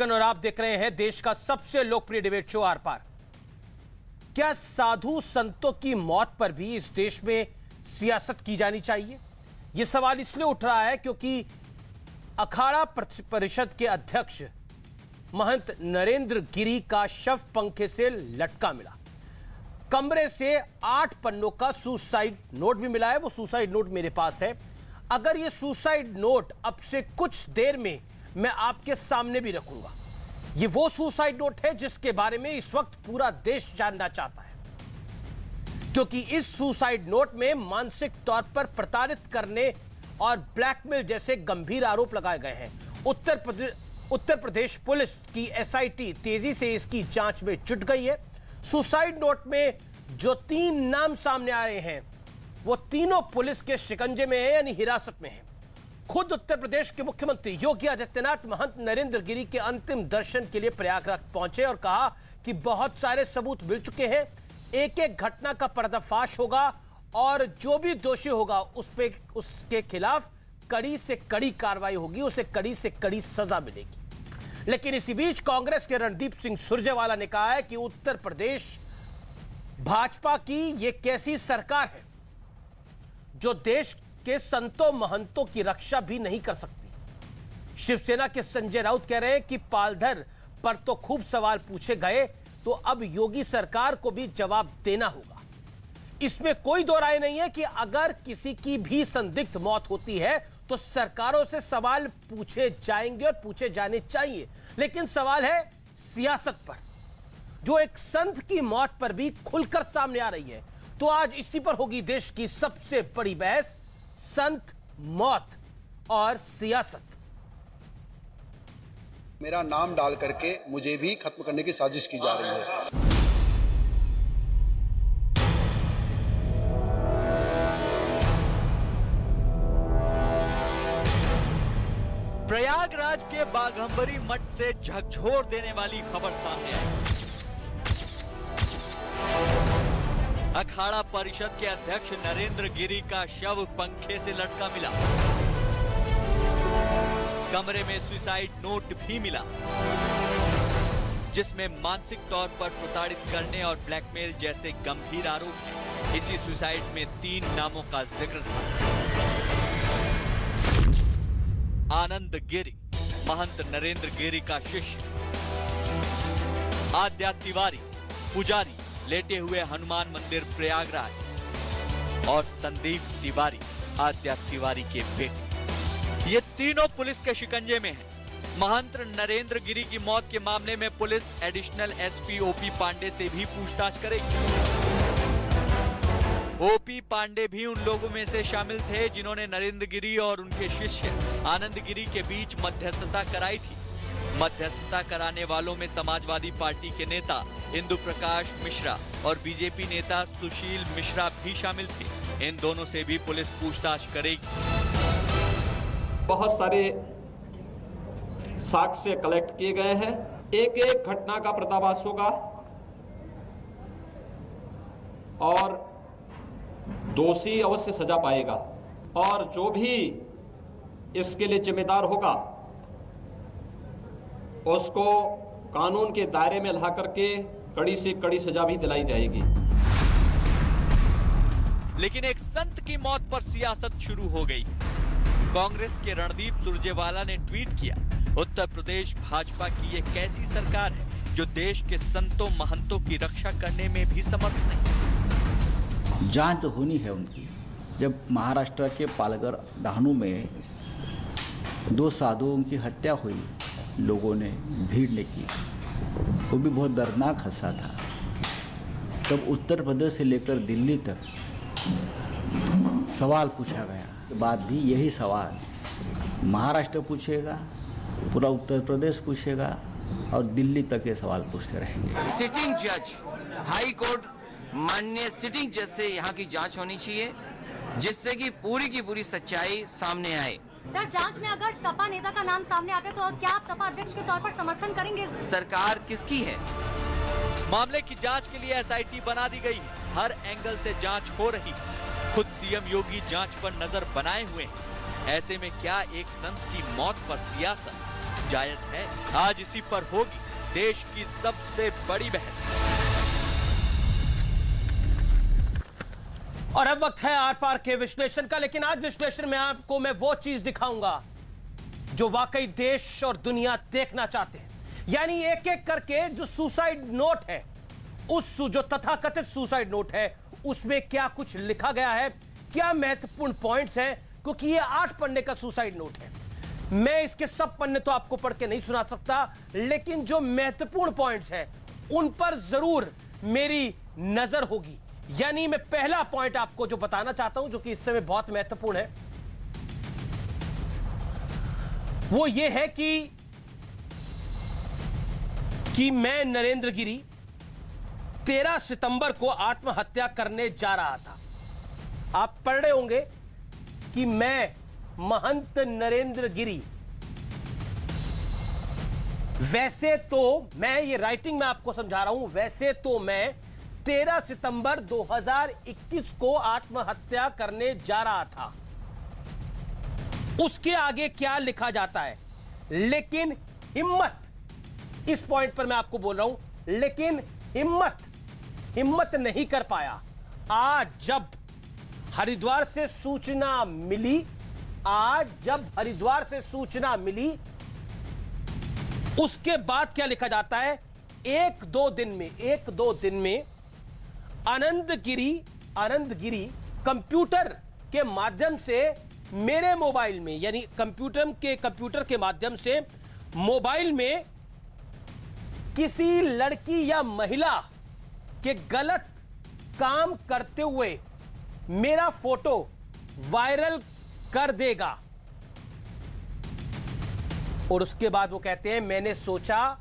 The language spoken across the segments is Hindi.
और आप देख रहे हैं देश का सबसे लोकप्रिय डिबेट शो आर पार। क्या साधु संतों की मौत पर भी इस देश में सियासत की जानी चाहिए? यह सवाल इसलिए उठ रहा है क्योंकि अखाड़ा परिषद के अध्यक्ष महंत नरेंद्र गिरी का शव पंखे से लटका मिला। कमरे से 8 पन्नों का सुसाइड नोट भी मिला है। वो सुसाइड नोट मेरे पास है। अगर ये सुसाइड नोट अब से कुछ देर में मैं आपके सामने भी रखूंगा। ये वो सुसाइड नोट है जिसके बारे में इस वक्त पूरा देश जानना चाहता है, क्योंकि इस सुसाइड नोट में मानसिक तौर पर प्रताड़ित करने और ब्लैकमेल जैसे गंभीर आरोप लगाए गए हैं। उत्तर प्रदेश पुलिस की एसआईटी तेजी से इसकी जांच में जुट गई है। सुसाइड नोट में जो 3 नाम सामने आ रहे हैं वो तीनों पुलिस के शिकंजे में है, यानी हिरासत में है। खुद उत्तर प्रदेश के मुख्यमंत्री योगी आदित्यनाथ महंत नरेंद्र गिरी के अंतिम दर्शन के लिए प्रयागराज पहुंचे और कहा कि बहुत सारे सबूत मिल चुके हैं, एक एक घटना का पर्दाफाश होगा और जो भी दोषी होगा उसके खिलाफ कड़ी से कड़ी कार्रवाई होगी, उसे कड़ी से कड़ी सजा मिलेगी। लेकिन इसी बीच कांग्रेस के रणदीप सिंह सुरजेवाला ने कहा है कि उत्तर प्रदेश भाजपा की यह कैसी सरकार है जो देश के संतों महंतों की रक्षा भी नहीं कर सकती। शिवसेना के संजय राउत कह रहे हैं कि पालघर पर तो खूब सवाल पूछे गए, तो अब योगी सरकार को भी जवाब देना होगा। इसमें कोई दो राय नहीं है कि अगर किसी की भी संदिग्ध मौत होती है तो सरकारों से सवाल पूछे जाएंगे और पूछे जाने चाहिए। लेकिन सवाल है सियासत पर, जो एक संत की मौत पर भी खुलकर सामने आ रही है। तो आज इसी पर होगी देश की सबसे बड़ी बहस, संत, मौत और सियासत। मेरा नाम डाल करके मुझे भी खत्म करने की साजिश की जा रही है। प्रयागराज के बाघंबरी मठ से झकझोर देने वाली खबर सामने आई। अखाड़ा परिषद के अध्यक्ष नरेंद्र गिरी का शव पंखे से लटका मिला। कमरे में सुसाइड नोट भी मिला, जिसमें मानसिक तौर पर प्रताड़ित करने और ब्लैकमेल जैसे गंभीर आरोप हैं। इसी सुसाइड में 3 नामों का जिक्र था। आनंद गिरी, महंत नरेंद्र गिरी का शिष्य, आद्या तिवारी, पुजारी, लेटे हुए हनुमान मंदिर प्रयागराज, और संदीप तिवारी, आद्या तिवारी के बेटे। ये तीनों पुलिस के शिकंजे में हैं। महंत नरेंद्र गिरी की मौत के मामले में police additional SP OP Pandey से भी पूछताछ करेगी। ओपी पांडे भी उन लोगों में से शामिल थे जिन्होंने नरेंद्र गिरी और उनके शिष्य आनंद गिरी के बीच मध्यस्थता कराई थी। मध्यस्थता कराने वालों में समाजवादी पार्टी के नेता इंदु प्रकाश मिश्रा और बीजेपी नेता सुशील मिश्रा भी शामिल थे। इन दोनों से भी पुलिस पूछताछ करेगी। बहुत सारे साक्ष्य कलेक्ट किए गए हैं। एक एक घटना का पर्दाफाश होगा और दोषी अवश्य सजा पाएगा, और जो भी इसके लिए जिम्मेदार होगा उसको कानून के दायरे में ला करके कड़ी से कड़ी सजा भी दिलाई जाएगी। लेकिन एक संत की मौत पर सियासत शुरू हो गई। कांग्रेस के रणदीप सुरजेवाला ने ट्वीट किया, उत्तर प्रदेश भाजपा की ये कैसी सरकार है जो देश के संतों महंतों की रक्षा करने में भी समर्थ नहीं। जांच होनी है उनकी। जब महाराष्ट्र के पालघर डहाणू में 2 साधुओं की हत्या हुई, लोगों ने, भीड़ ने की, वो भी बहुत दर्दनाक हादसा था। तब उत्तर प्रदेश से लेकर दिल्ली तक सवाल पूछा गया। बाद भी यही सवाल महाराष्ट्र पूछेगा, पूरा उत्तर प्रदेश पूछेगा और दिल्ली तक ये सवाल पूछते रहेंगे। सिटिंग जज, हाई कोर्ट माननीय सिटिंग जज से यहाँ की जांच होनी चाहिए, जिससे कि पूरी की पूरी सच्चाई सामने आए। सर, जांच में अगर सपा नेता का नाम सामने आता है तो क्या आप सपा अध्यक्ष के तौर पर समर्थन करेंगे? सरकार किसकी है? मामले की जांच के लिए एसआईटी बना दी गई। हर एंगल से जांच हो रही। खुद सीएम योगी जांच पर नजर बनाए हुए हैं। ऐसे में क्या एक संत की मौत पर सियासत? जायज है? आज इसी पर होगी देश की सबसे बड़ी बहस। और अब वक्त है आर पार के विश्लेषण का, लेकिन आज विश्लेषण में आपको मैं वो चीज दिखाऊंगा जो वाकई देश और दुनिया देखना चाहते हैं। यानी एक एक करके जो सुसाइड नोट है, उस जो तथाकथित सुसाइड नोट है, उसमें क्या कुछ लिखा गया है, क्या महत्वपूर्ण पॉइंट्स हैं, क्योंकि ये 8 पन्ने का सुसाइड नोट है। मैं इसके सब पन्ने तो आपको पढ़ के नहीं सुना सकता, लेकिन जो महत्वपूर्ण पॉइंट्स हैं उन पर जरूर मेरी नजर होगी। यानी मैं पहला पॉइंट आपको जो बताना चाहता हूं, जो कि इस समय बहुत महत्वपूर्ण है, वो ये है कि मैं नरेंद्र गिरी 13 सितंबर को आत्महत्या करने जा रहा था। आप पढ़ रहे होंगे कि मैं महंत नरेंद्र गिरी, वैसे तो मैं ये राइटिंग में आपको समझा रहा हूं, वैसे तो मैं 13 सितंबर 2021 को आत्महत्या करने जा रहा था। उसके आगे क्या लिखा जाता है, लेकिन हिम्मत, इस पॉइंट पर मैं आपको बोल रहा हूं, लेकिन हिम्मत नहीं कर पाया। आज जब हरिद्वार से सूचना मिली, उसके बाद क्या लिखा जाता है, एक दो दिन में आनंद गिरी कंप्यूटर के माध्यम से मेरे मोबाइल में, यानी कंप्यूटर के माध्यम से मोबाइल में किसी लड़की या महिला के गलत काम करते हुए मेरा फोटो वायरल कर देगा। और उसके बाद वो कहते हैं, मैंने सोचा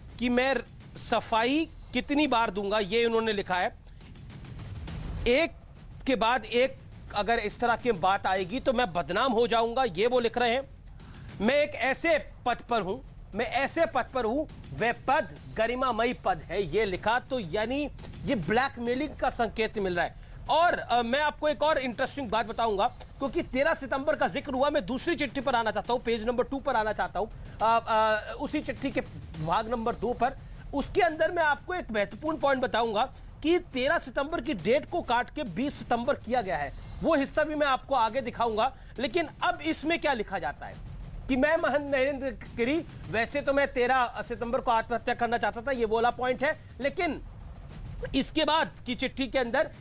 कि मैं सफाई कितनी बार दूंगा, ये उन्होंने लिखा है। एक के बाद एक अगर इस तरह की बात आएगी तो मैं बदनाम हो जाऊंगा, ये वो लिख रहे हैं। मैं एक ऐसे पद पर हूं, वह पद गरिमामयी पद है, ये लिखा। तो यानी ये ब्लैकमेलिंग का संकेत मिल रहा है। और मैं आपको एक और इंटरेस्टिंग बात बताऊंगा, क्योंकि 13 सितंबर का जिक्र हुआ। मैं दूसरी चिट्ठी पर आना चाहता हूं, पेज नंबर 2 पर आना चाहता हूं, उसी चिट्ठी के भाग नंबर 2 पर। उसके अंदर मैं आपको एक महत्वपूर्ण पॉइंट बताऊंगा कि 13 सितंबर की डेट को काट के 20 सितंबर किया गया है। वो हिस्सा भी मैं आपको आगे दिखाऊंगा। लेकिन अब इसमें क्या लिखा जाता है कि मैं महंत नरेंद्र गिरी, वैसे तो मैं 13 सितंबर को आत्महत्या करना चाहता था, ये बोला पॉइंट है। लेकिन इसके बाद की चिट्ठी के अंदर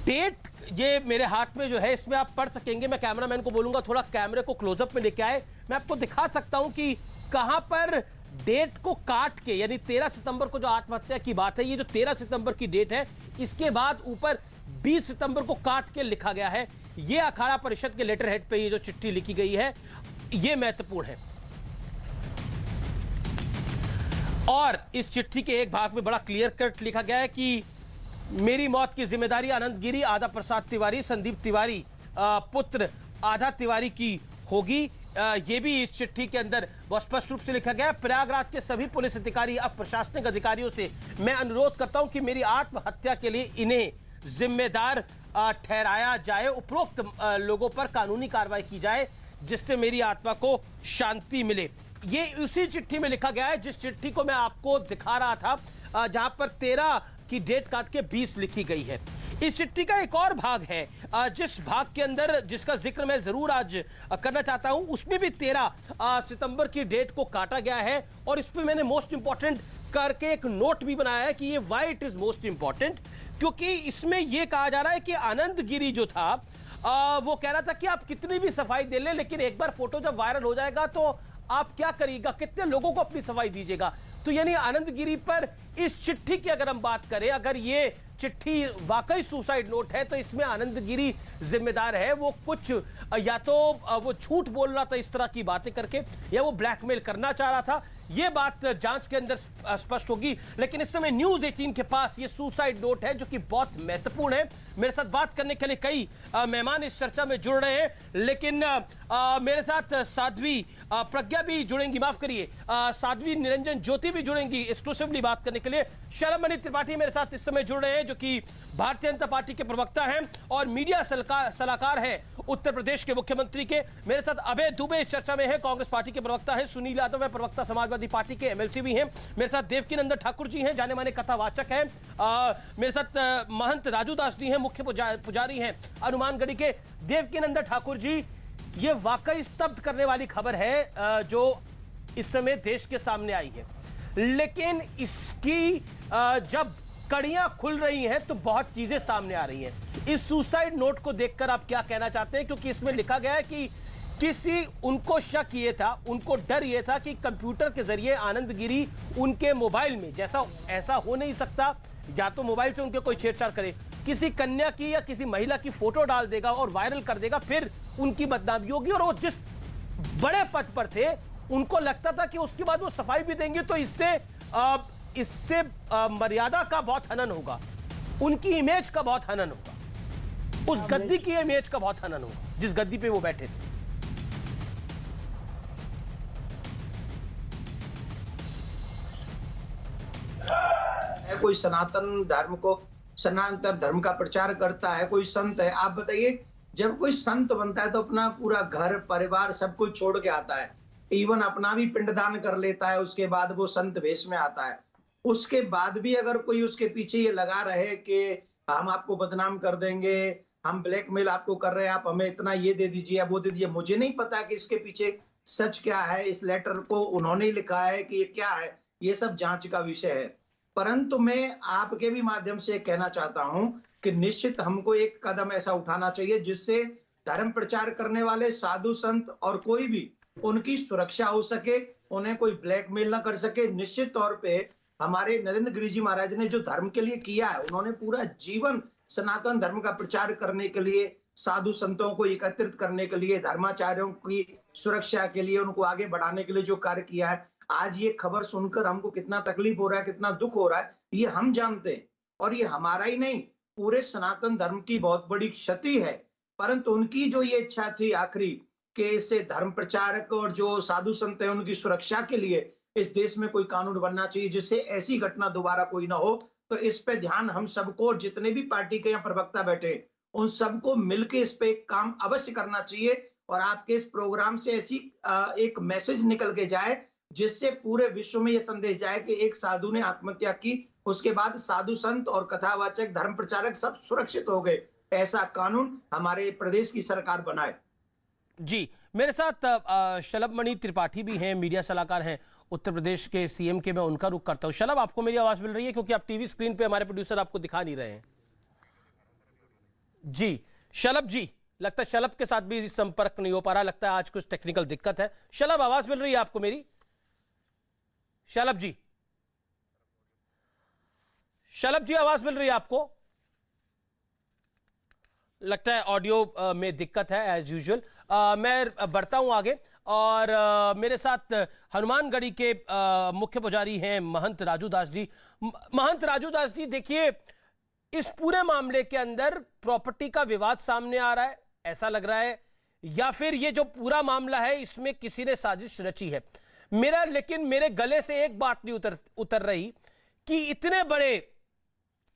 डेट, ये मेरे हाथ में जो है, इसमें आप पढ़ सकेंगे। मैं कैमरामैन को बोलूंगा थोड़ा कैमरे को क्लोजअप में लेके आए, मैं आपको दिखा सकता हूं कि कहां पर डेट को काट के, यानी 13 सितंबर को जो आत्महत्या की बात है, ये जो 13 सितंबर की डेट है, इसके बाद ऊपर 20 सितंबर को काट के लिखा गया है। ये अखाड़ा परिषद के लेटर हेड पे ये जो चिट्ठी लिखी गई है, ये महत्वपूर्ण है। और इस चिट्ठी के एक भाग में बड़ा क्लियर कट लिखा गया है कि मेरी मौत की जिम्मेदारी आनंद गिरी, आधा प्रसाद तिवारी, संदीप तिवारी पुत्र आधा तिवारी की होगी। ये भी इस चिट्ठी के अंदर बहुत स्पष्ट रूप से लिखा गया है। प्रयागराज के सभी पुलिस अधिकारी, अब प्रशासनिक अधिकारियों से मैं अनुरोध करता हूं कि मेरी आत्महत्या के लिए इन्हें जिम्मेदार ठहराया जाए। उपरोक्त लोगों पर कानूनी कार्रवाई की जाए, जिससे मेरी आत्मा को शांति मिले। ये उसी चिट्ठी में लिखा गया है जिस चिट्ठी को मैं आपको दिखा रहा था, जहां पर 13 की डेट काट के 20 लिखी गई है। इस चिट्ठी का एक और भाग है, जिस भाग के अंदर, जिसका जिक्र मैं जरूर आज करना चाहता हूं, उसमें भी 13 सितंबर की डेट को काटा गया है। और इस पर मैंने मोस्ट इंपॉर्टेंट करके एक नोट भी बनाया है कि ये why it is most important, क्योंकि इसमें यह कहा जा रहा है कि आनंद गिरी जो था, वो कह रहा था कि आप कितनी भी सफाई दे लें, लेकिन एक बार फोटो जब वायरल हो जाएगा तो आप क्या करिएगा, कितने लोगों को अपनी सफाई दीजिएगा। तो यानी आनंद गिरी पर इस चिट्ठी की अगर हम बात करें, अगर ये चिट्ठी वाकई सुसाइड नोट है, तो इसमें आनंद गिरी जिम्मेदार है। वो कुछ या तो वो झूठ बोल रहा था इस तरह की बातें करके, या वो ब्लैकमेल करना चाह रहा था। ये बात जांच के अंदर स्पष्ट होगी। लेकिन इस समय न्यूज 18 के पास ये सुसाइड नोट है, जो कि बहुत महत्वपूर्ण है। मेरे साथ बात करने के लिए कई मेहमान इस चर्चा में जुड़ रहे हैं, लेकिन मेरे साथ साध्वी प्रज्ञा भी जुड़ेंगी, माफ करिए, साध्वी निरंजन ज्योति भी जुड़ेंगी एक्सक्लूसिवली बात करने के लिए। शर्ममणि त्रिपाठी मेरे साथ इस समय जुड़ रहे हैं, जो कि भारतीय जनता पार्टी के प्रवक्ता हैं और मीडिया सलाहकार हैं उत्तर प्रदेश के मुख्यमंत्री के। मेरे साथ अभय दुबे इस चर्चा में है, कांग्रेस पार्टी के प्रवक्ता हैं। सुनील यादव है, प्रवक्ता समाजवादी पार्टी के, एमएलसी भी हैं। मेरे साथ देवकीनंदन ठाकुर जी हैं, जाने माने कथावाचक हैं। मेरे साथ महंत राजू दास जी हैं, मुख्य पुजारी हैं हनुमानगढ़ी के। देवकीनंदन ठाकुर जी, ये वाकई स्तब्ध करने वाली खबर है जो इस समय देश के सामने आई है, लेकिन इसकी जब कड़ियां खुल रही हैं तो बहुत चीजें सामने आ रही हैं। इस सुसाइड नोट को देखकर आप क्या कहना चाहते हैं? क्योंकि इसमें लिखा गया है कि किसी उनको शक ये था, उनको डर ये था कि कंप्यूटर के जरिए आनंद गिरी उनके मोबाइल में, जैसा ऐसा हो नहीं सकता, या तो मोबाइल से उनके कोई छेड़छाड़ करे, किसी कन्या की या किसी महिला की फोटो डाल देगा और वायरल कर देगा, फिर उनकी बदनामी होगी। और वो जिस बड़े पद पर थे उनको लगता था कि उसके बाद वो सफाई भी देंगे तो इससे मर्यादा का बहुत हनन होगा, उनकी इमेज का बहुत हनन होगा, उस गद्दी की इमेज का बहुत हनन होगा जिस गद्दी पे वो बैठे थे। कोई सनातन धर्म का प्रचार करता है, कोई संत है। आप बताइए, जब कोई संत बनता है तो अपना पूरा घर परिवार सब कुछ छोड़ के आता है, इवन अपना भी पिंडदान कर लेता है, उसके बाद वो संत वेश में आता है। उसके बाद भी अगर कोई उसके पीछे ये लगा रहे कि हम आपको बदनाम कर देंगे, हम ब्लैकमेल आपको कर रहे हैं, आप हमें इतना ये दे दीजिए, वो दे दीजिए, मुझे नहीं पता कि इसके पीछे सच क्या है। इस लेटर को उन्होंने ही लिखा है कि ये क्या है, ये सब जांच का विषय है। परंतु मैं आपके भी माध्यम से कहना चाहता हूं कि निश्चित हमको एक कदम ऐसा उठाना चाहिए जिससे धर्म प्रचार करने वाले साधु संत और कोई भी, उनकी सुरक्षा हो सके, उन्हें कोई ब्लैकमेल ना कर सके। निश्चित तौर पे हमारे नरेंद्र गिरी जी महाराज ने जो धर्म के लिए किया है, उन्होंने पूरा जीवन सनातन धर्म का प्रचार करने के लिए, साधु संतों को एकत्रित करने के लिए, धर्माचार्यों की सुरक्षा के लिए, उनको आगे बढ़ाने के लिए जो कार्य किया है। आज ये खबर सुनकर हमको कितना तकलीफ हो रहा है, कितना दुख हो रहा है, ये हम जानते हैं। और ये हमारा ही नहीं, पूरे सनातन धर्म की बहुत बड़ी क्षति है। परंतु उनकी जो ये इच्छा थी आखिरी कि इससे धर्म प्रचारक और जो साधु संत है उनकी सुरक्षा के लिए इस देश में कोई कानून बनना चाहिए जिससे ऐसी घटना दोबारा कोई ना हो। तो इस पे ध्यान हम सबको, जितने भी पार्टी के यहाँ प्रवक्ता बैठे, उन सबको मिलकर इस पे काम अवश्य करना चाहिए। और आपके इस प्रोग्राम से ऐसी एक मैसेज निकल के जाए जिससे पूरे विश्व में यह संदेश जाए कि एक साधु ने आत्महत्या की, उसके बाद साधु संत और कथावाचक धर्म प्रचारक सब सुरक्षित हो गए। ऐसा कानून हमारे प्रदेश की सरकार बनाए। जी, मेरे साथ शलभ मणि त्रिपाठी भी हैं, मीडिया सलाहकार हैं उत्तर प्रदेश के सीएम के। मैं उनका रुख करता हूं। शलभ, आपको मेरी आवाज मिल रही है? क्योंकि आप टीवी स्क्रीन पे हमारे प्रोड्यूसर आपको दिखा नहीं रहे हैं। जी शलभ जी, लगता है शलभ के साथ भी संपर्क नहीं हो पा रहा, लगता है आज कुछ टेक्निकल दिक्कत है। शलभ, आवाज मिल रही है आपको मेरी? शलभ जी, शलभ जी, आवाज मिल रही है आपको? लगता है ऑडियो में दिक्कत है एज यूजुअल। मैं बढ़ता हूं आगे और मेरे साथ हनुमानगढ़ी के मुख्य पुजारी हैं महंत राजू दास जी। महंत राजू दास जी, देखिए, इस पूरे मामले के अंदर प्रॉपर्टी का विवाद सामने आ रहा है, ऐसा लग रहा है, या फिर ये जो पूरा मामला है इसमें किसी ने साजिश रची है। लेकिन मेरे गले से एक बात नहीं उतर रही कि इतने बड़े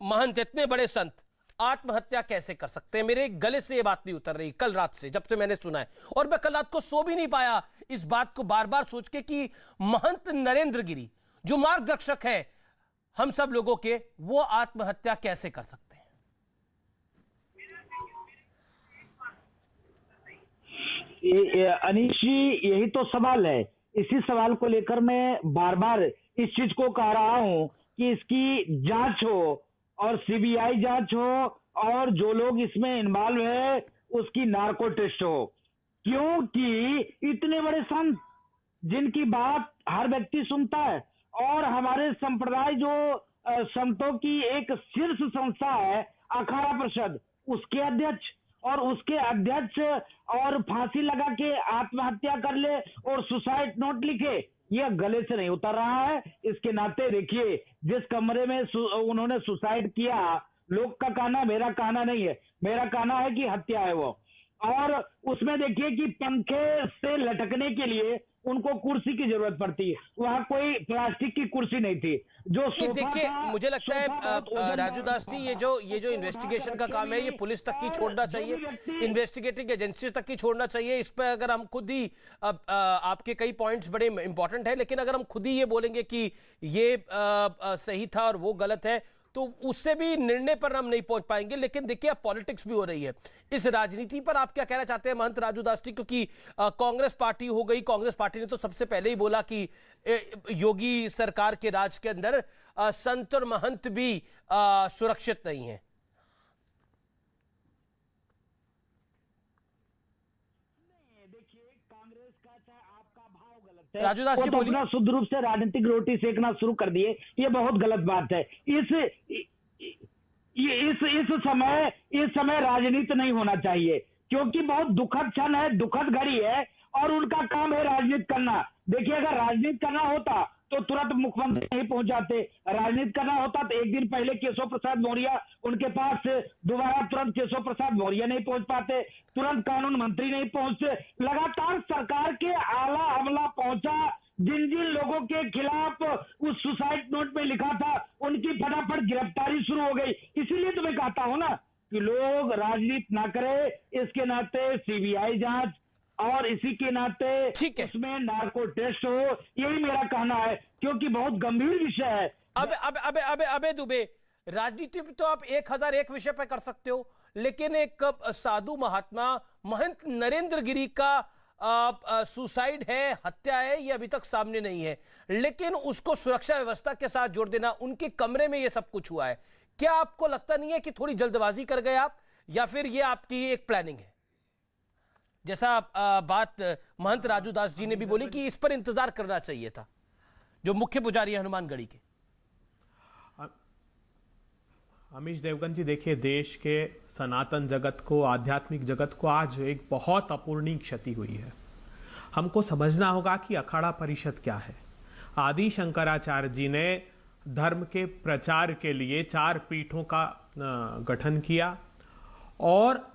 महंत, इतने बड़े संत आत्महत्या कैसे कर सकते हैं। मेरे गले से ये बात नहीं उतर रही कल रात से, जब से मैंने सुना है। और मैं कल रात को सो भी नहीं पाया इस बात को बार बार सोच के कि महंत नरेंद्र गिरी जो मार्गदर्शक है हम सब लोगों के, वो आत्महत्या कैसे कर सकते हैं। अनीश जी, यही तो सवाल है। इसी सवाल को लेकर मैं बार बार इस चीज को कह रहा हूं कि इसकी जांच हो और सीबीआई जांच हो और जो लोग इसमें इन्वॉल्व है उसकी नार्को टेस्ट हो। क्योंकि इतने बड़े संत जिनकी बात हर व्यक्ति सुनता है, और हमारे संप्रदाय जो संतों की एक शीर्ष संस्था है अखाड़ा परिषद, उसके अध्यक्ष और फांसी लगा के आत्महत्या कर ले और सुसाइड नोट लिखे, यह गले से नहीं उतर रहा है। इसके नाते देखिए, जिस कमरे में उन्होंने सुसाइड किया, लोग का कहना, मेरा कहना नहीं है, मेरा कहना है कि हत्या है वो। और उसमें देखिए कि पंखे से लटकने के लिए उनको कुर्सी की जरूरत पड़ती है, वहां कोई प्लास्टिक की कुर्सी नहीं थी। जो ये सोफा देखिए, था, मुझे लगता है सोफा बहुत वजनदार राजू दास जी, ये जो इन्वेस्टिगेशन का काम है ये पुलिस तक ही छोड़ना चाहिए, इन्वेस्टिगेटिंग एजेंसी तक ही छोड़ना चाहिए। इस पर अगर हम खुद ही आपके कई पॉइंट्स बड़े इंपॉर्टेंट है, लेकिन अगर हम खुद ही ये बोलेंगे कि ये सही था और वो गलत है, तो उससे भी निर्णय पर हम नहीं पहुंच पाएंगे। लेकिन देखिए, अब पॉलिटिक्स भी हो रही है, इस राजनीति पर आप क्या कहना चाहते हैं महंत राजू दास जी? क्योंकि कांग्रेस पार्टी हो गई, कांग्रेस पार्टी ने तो सबसे पहले ही बोला कि योगी सरकार के राज के अंदर संत और महंत भी सुरक्षित नहीं है। राजू दास जी तो बोलिए। अपना शुद्ध रूप से राजनीतिक रोटी सेकना शुरू कर दिए, ये बहुत गलत बात है। इस समय राजनीति नहीं होना चाहिए, क्योंकि बहुत दुखद क्षण है, दुखद घड़ी है, और उनका काम है राजनीति करना। देखिए, अगर राजनीति करना होता तो तुरंत मुख्यमंत्री नहीं पहुंच जाते, राजनीति करना होता तो एक दिन पहले केशव प्रसाद मौर्य उनके पास से दोबारा तुरंत केशव प्रसाद मौर्य नहीं पहुंच पाते, तुरंत कानून मंत्री नहीं पहुंचते। लगातार सरकार के आला अमला पहुंचा, जिन जिन लोगों के खिलाफ उस सुसाइड नोट में लिखा था उनकी फटाफट गिरफ्तारी शुरू हो गई। इसीलिए तो मैं कहता हूं ना कि लोग राजनीति ना करे, इसके नाते सीबीआई जांच और इसी के नाते ठीक है, उसमें नार्को टेस्ट हो, यही मेरा कहना है, क्योंकि बहुत गंभीर विषय है। अबे दुबे, राजनीति में तो आप 1001 विषय पर कर सकते हो, लेकिन एक साधु महात्मा महंत नरेंद्र गिरी का सुसाइड है, हत्या है, ये अभी तक सामने नहीं है, लेकिन उसको सुरक्षा व्यवस्था के साथ जोड़ देना, उनके कमरे में ये सब कुछ हुआ है। क्या आपको लगता नहीं है कि थोड़ी जल्दबाजी कर गए आप, या फिर ये आपकी एक प्लानिंग है? जैसा बात महंत राजू दास जी ने भी बोली कि इस पर इंतजार करना चाहिए था, जो मुख्य पुजारी हनुमानगढ़ी के। अमीश देवगन जी, देखिए, देश के सनातन जगत को, आध्यात्मिक जगत को आज एक बहुत अपूर्णीय क्षति हुई है। हमको समझना होगा कि अखाड़ा परिषद क्या है। आदि शंकराचार्य जी ने धर्म के प्रचार के लिए 4 पीठों का गठन किया और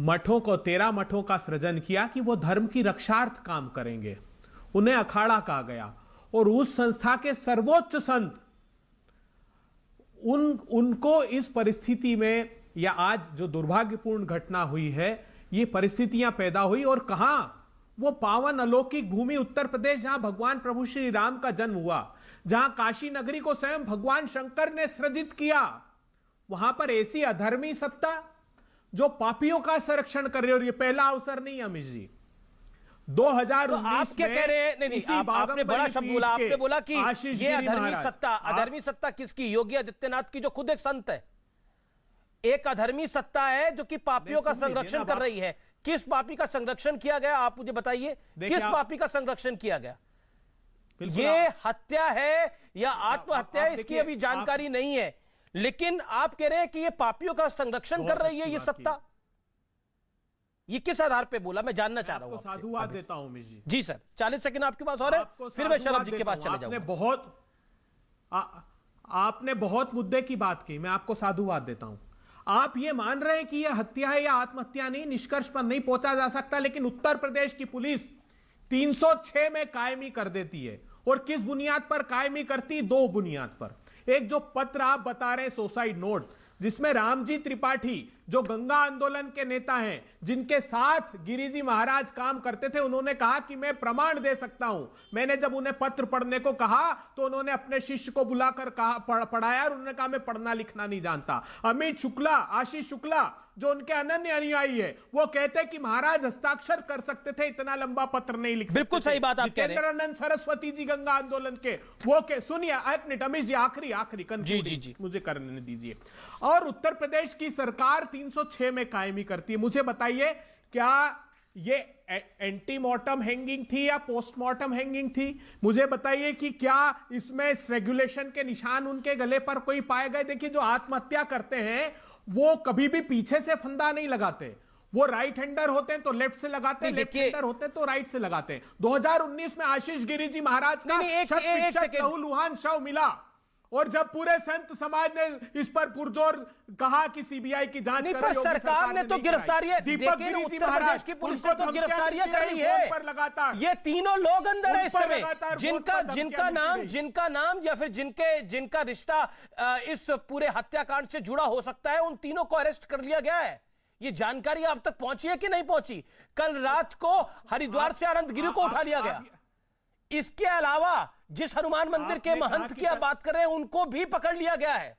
मठों को 13 मठों का सृजन किया कि वो धर्म की रक्षार्थ काम करेंगे। उन्हें अखाड़ा कहा गया, और उस संस्था के सर्वोच्च संत उनको इस परिस्थिति में, या आज जो दुर्भाग्यपूर्ण घटना हुई है, ये परिस्थितियां पैदा हुई, और कहां वो पावन अलौकिक भूमि उत्तर प्रदेश, जहां भगवान प्रभु श्री राम का जन्म हुआ, जहां काशी नगरी को स्वयं भगवान शंकर ने सृजित किया, वहां पर ऐसी अधर्मी सत्ता जो पापियों का संरक्षण कर रही है। और ये पहला अवसर नहीं है अमित जी। 2019 तो आप क्या कह रहे हैं? नहीं, आपने बड़ा शब्द बोला, आपने बोला कि ये अधर्मी सत्ता किसकी? योगी आदित्यनाथ की, जो खुद एक संत है। एक अधर्मी सत्ता है जो कि पापियों का संरक्षण कर रही है। किस पापी का संरक्षण किया गया, आप मुझे बताइए, किस पापी का संरक्षण किया गया? ये हत्या है या आत्महत्या है, इसकी अभी जानकारी नहीं है, लेकिन आप कह रहे हैं कि ये पापियों का संरक्षण कर रही है ये सत्ता। ये किस आधार पे बोला, मैं जानना चाह रहा हूं। साधुवाद देता हूं मिस जी। जी सर, 40 सेकंड आपके पास और है, फिर मैं शरद जी के पास चले जाऊंगा। आपने बहुत मुद्दे की बात की, मैं आपको साधुवाद देता हूं। आप ये मान रहे हैं कि यह हत्या है या आत्महत्या नहीं, निष्कर्ष पर नहीं पहुंचा जा सकता, लेकिन उत्तर प्रदेश की पुलिस 306 में कायमी कर देती है। और किस बुनियाद पर कायमी करती? 2 बुनियाद पर। एक जो पत्र आप बता रहे हैं, सुसाइड नोट, जिसमें रामजी त्रिपाठी, जो गंगा आंदोलन के नेता हैं, जिनके साथ गिरिजी महाराज काम करते थे, उन्होंने कहा कि मैं प्रमाण दे सकता हूं। मैंने जब उन्हें पत्र पढ़ने को कहा तो उन्होंने अपने शिष्य को बुलाकर पढ़ाया, और उन्होंने कहा मैं पढ़ना लिखना नहीं जानता। अमित शुक्ला, आशीष शुक्ला, जो उनके अनन्य अनुयायी है, वो कहते हैं कि महाराज हस्ताक्षर कर सकते थे, इतना लंबा पत्र नहीं लिख सकते। बिल्कुल सही बात आप कह रहे हैं। जितेंद्रानंद सरस्वती जी गंगा आंदोलन के, वो के सुनिए एक मिनट अमित जी, आखिरी जी मुझे करने दीजिए। और उत्तर प्रदेश की सरकार 306 में कायमी करती है। मुझे बताइए, क्या ये एंटीमॉर्टम हैंगिंग थी या पोस्टमॉर्टम हैंगिंग थी? मुझे बताइए कि क्या इसमें रेगुलेशन के निशान उनके गले पर कोई पाए गए? देखिए, जो आत्महत्या करते हैं वो कभी भी पीछे से फंदा नहीं लगाते, वो राइट हैंडर होते हैं तो लेफ्ट से लगाते हैं, लेफ्ट हैंडर होते हैं तो राइट से लगाते हैं। 2019 में आशीष गिरी जी महाराज का लहूलुहान शव मिला, और जब पूरे संत समाज ने इस पर पुरजोर कहा कि सीबीआई की जांच नहीं, कर पर रही होगी, सरकार ने तो नहीं गिरफ्तारियां, कराई। दीपक देखिए गिरी जी उत्तर प्रदेश की पुलिस ने तो गिरफ्तारियां कर ली है। लगातार ये तीनों लोग अंदर है इस उन पर समय, लगातार जिनका फोन पर जिनका धमकियां नाम मिलती जिनका नाम या फिर जिनका रिश्ता इस पूरे हत्याकांड से जुड़ा हो सकता है, उन तीनों को अरेस्ट कर लिया गया है। ये जानकारी आप तक पहुंची है कि नहीं पहुंची? कल रात को हरिद्वार से आनंद गिरी को उठा लिया गया। इसके अलावा जिस हनुमान मंदिर के महंत की आप बात कर रहे हैं, उनको भी पकड़ लिया गया है।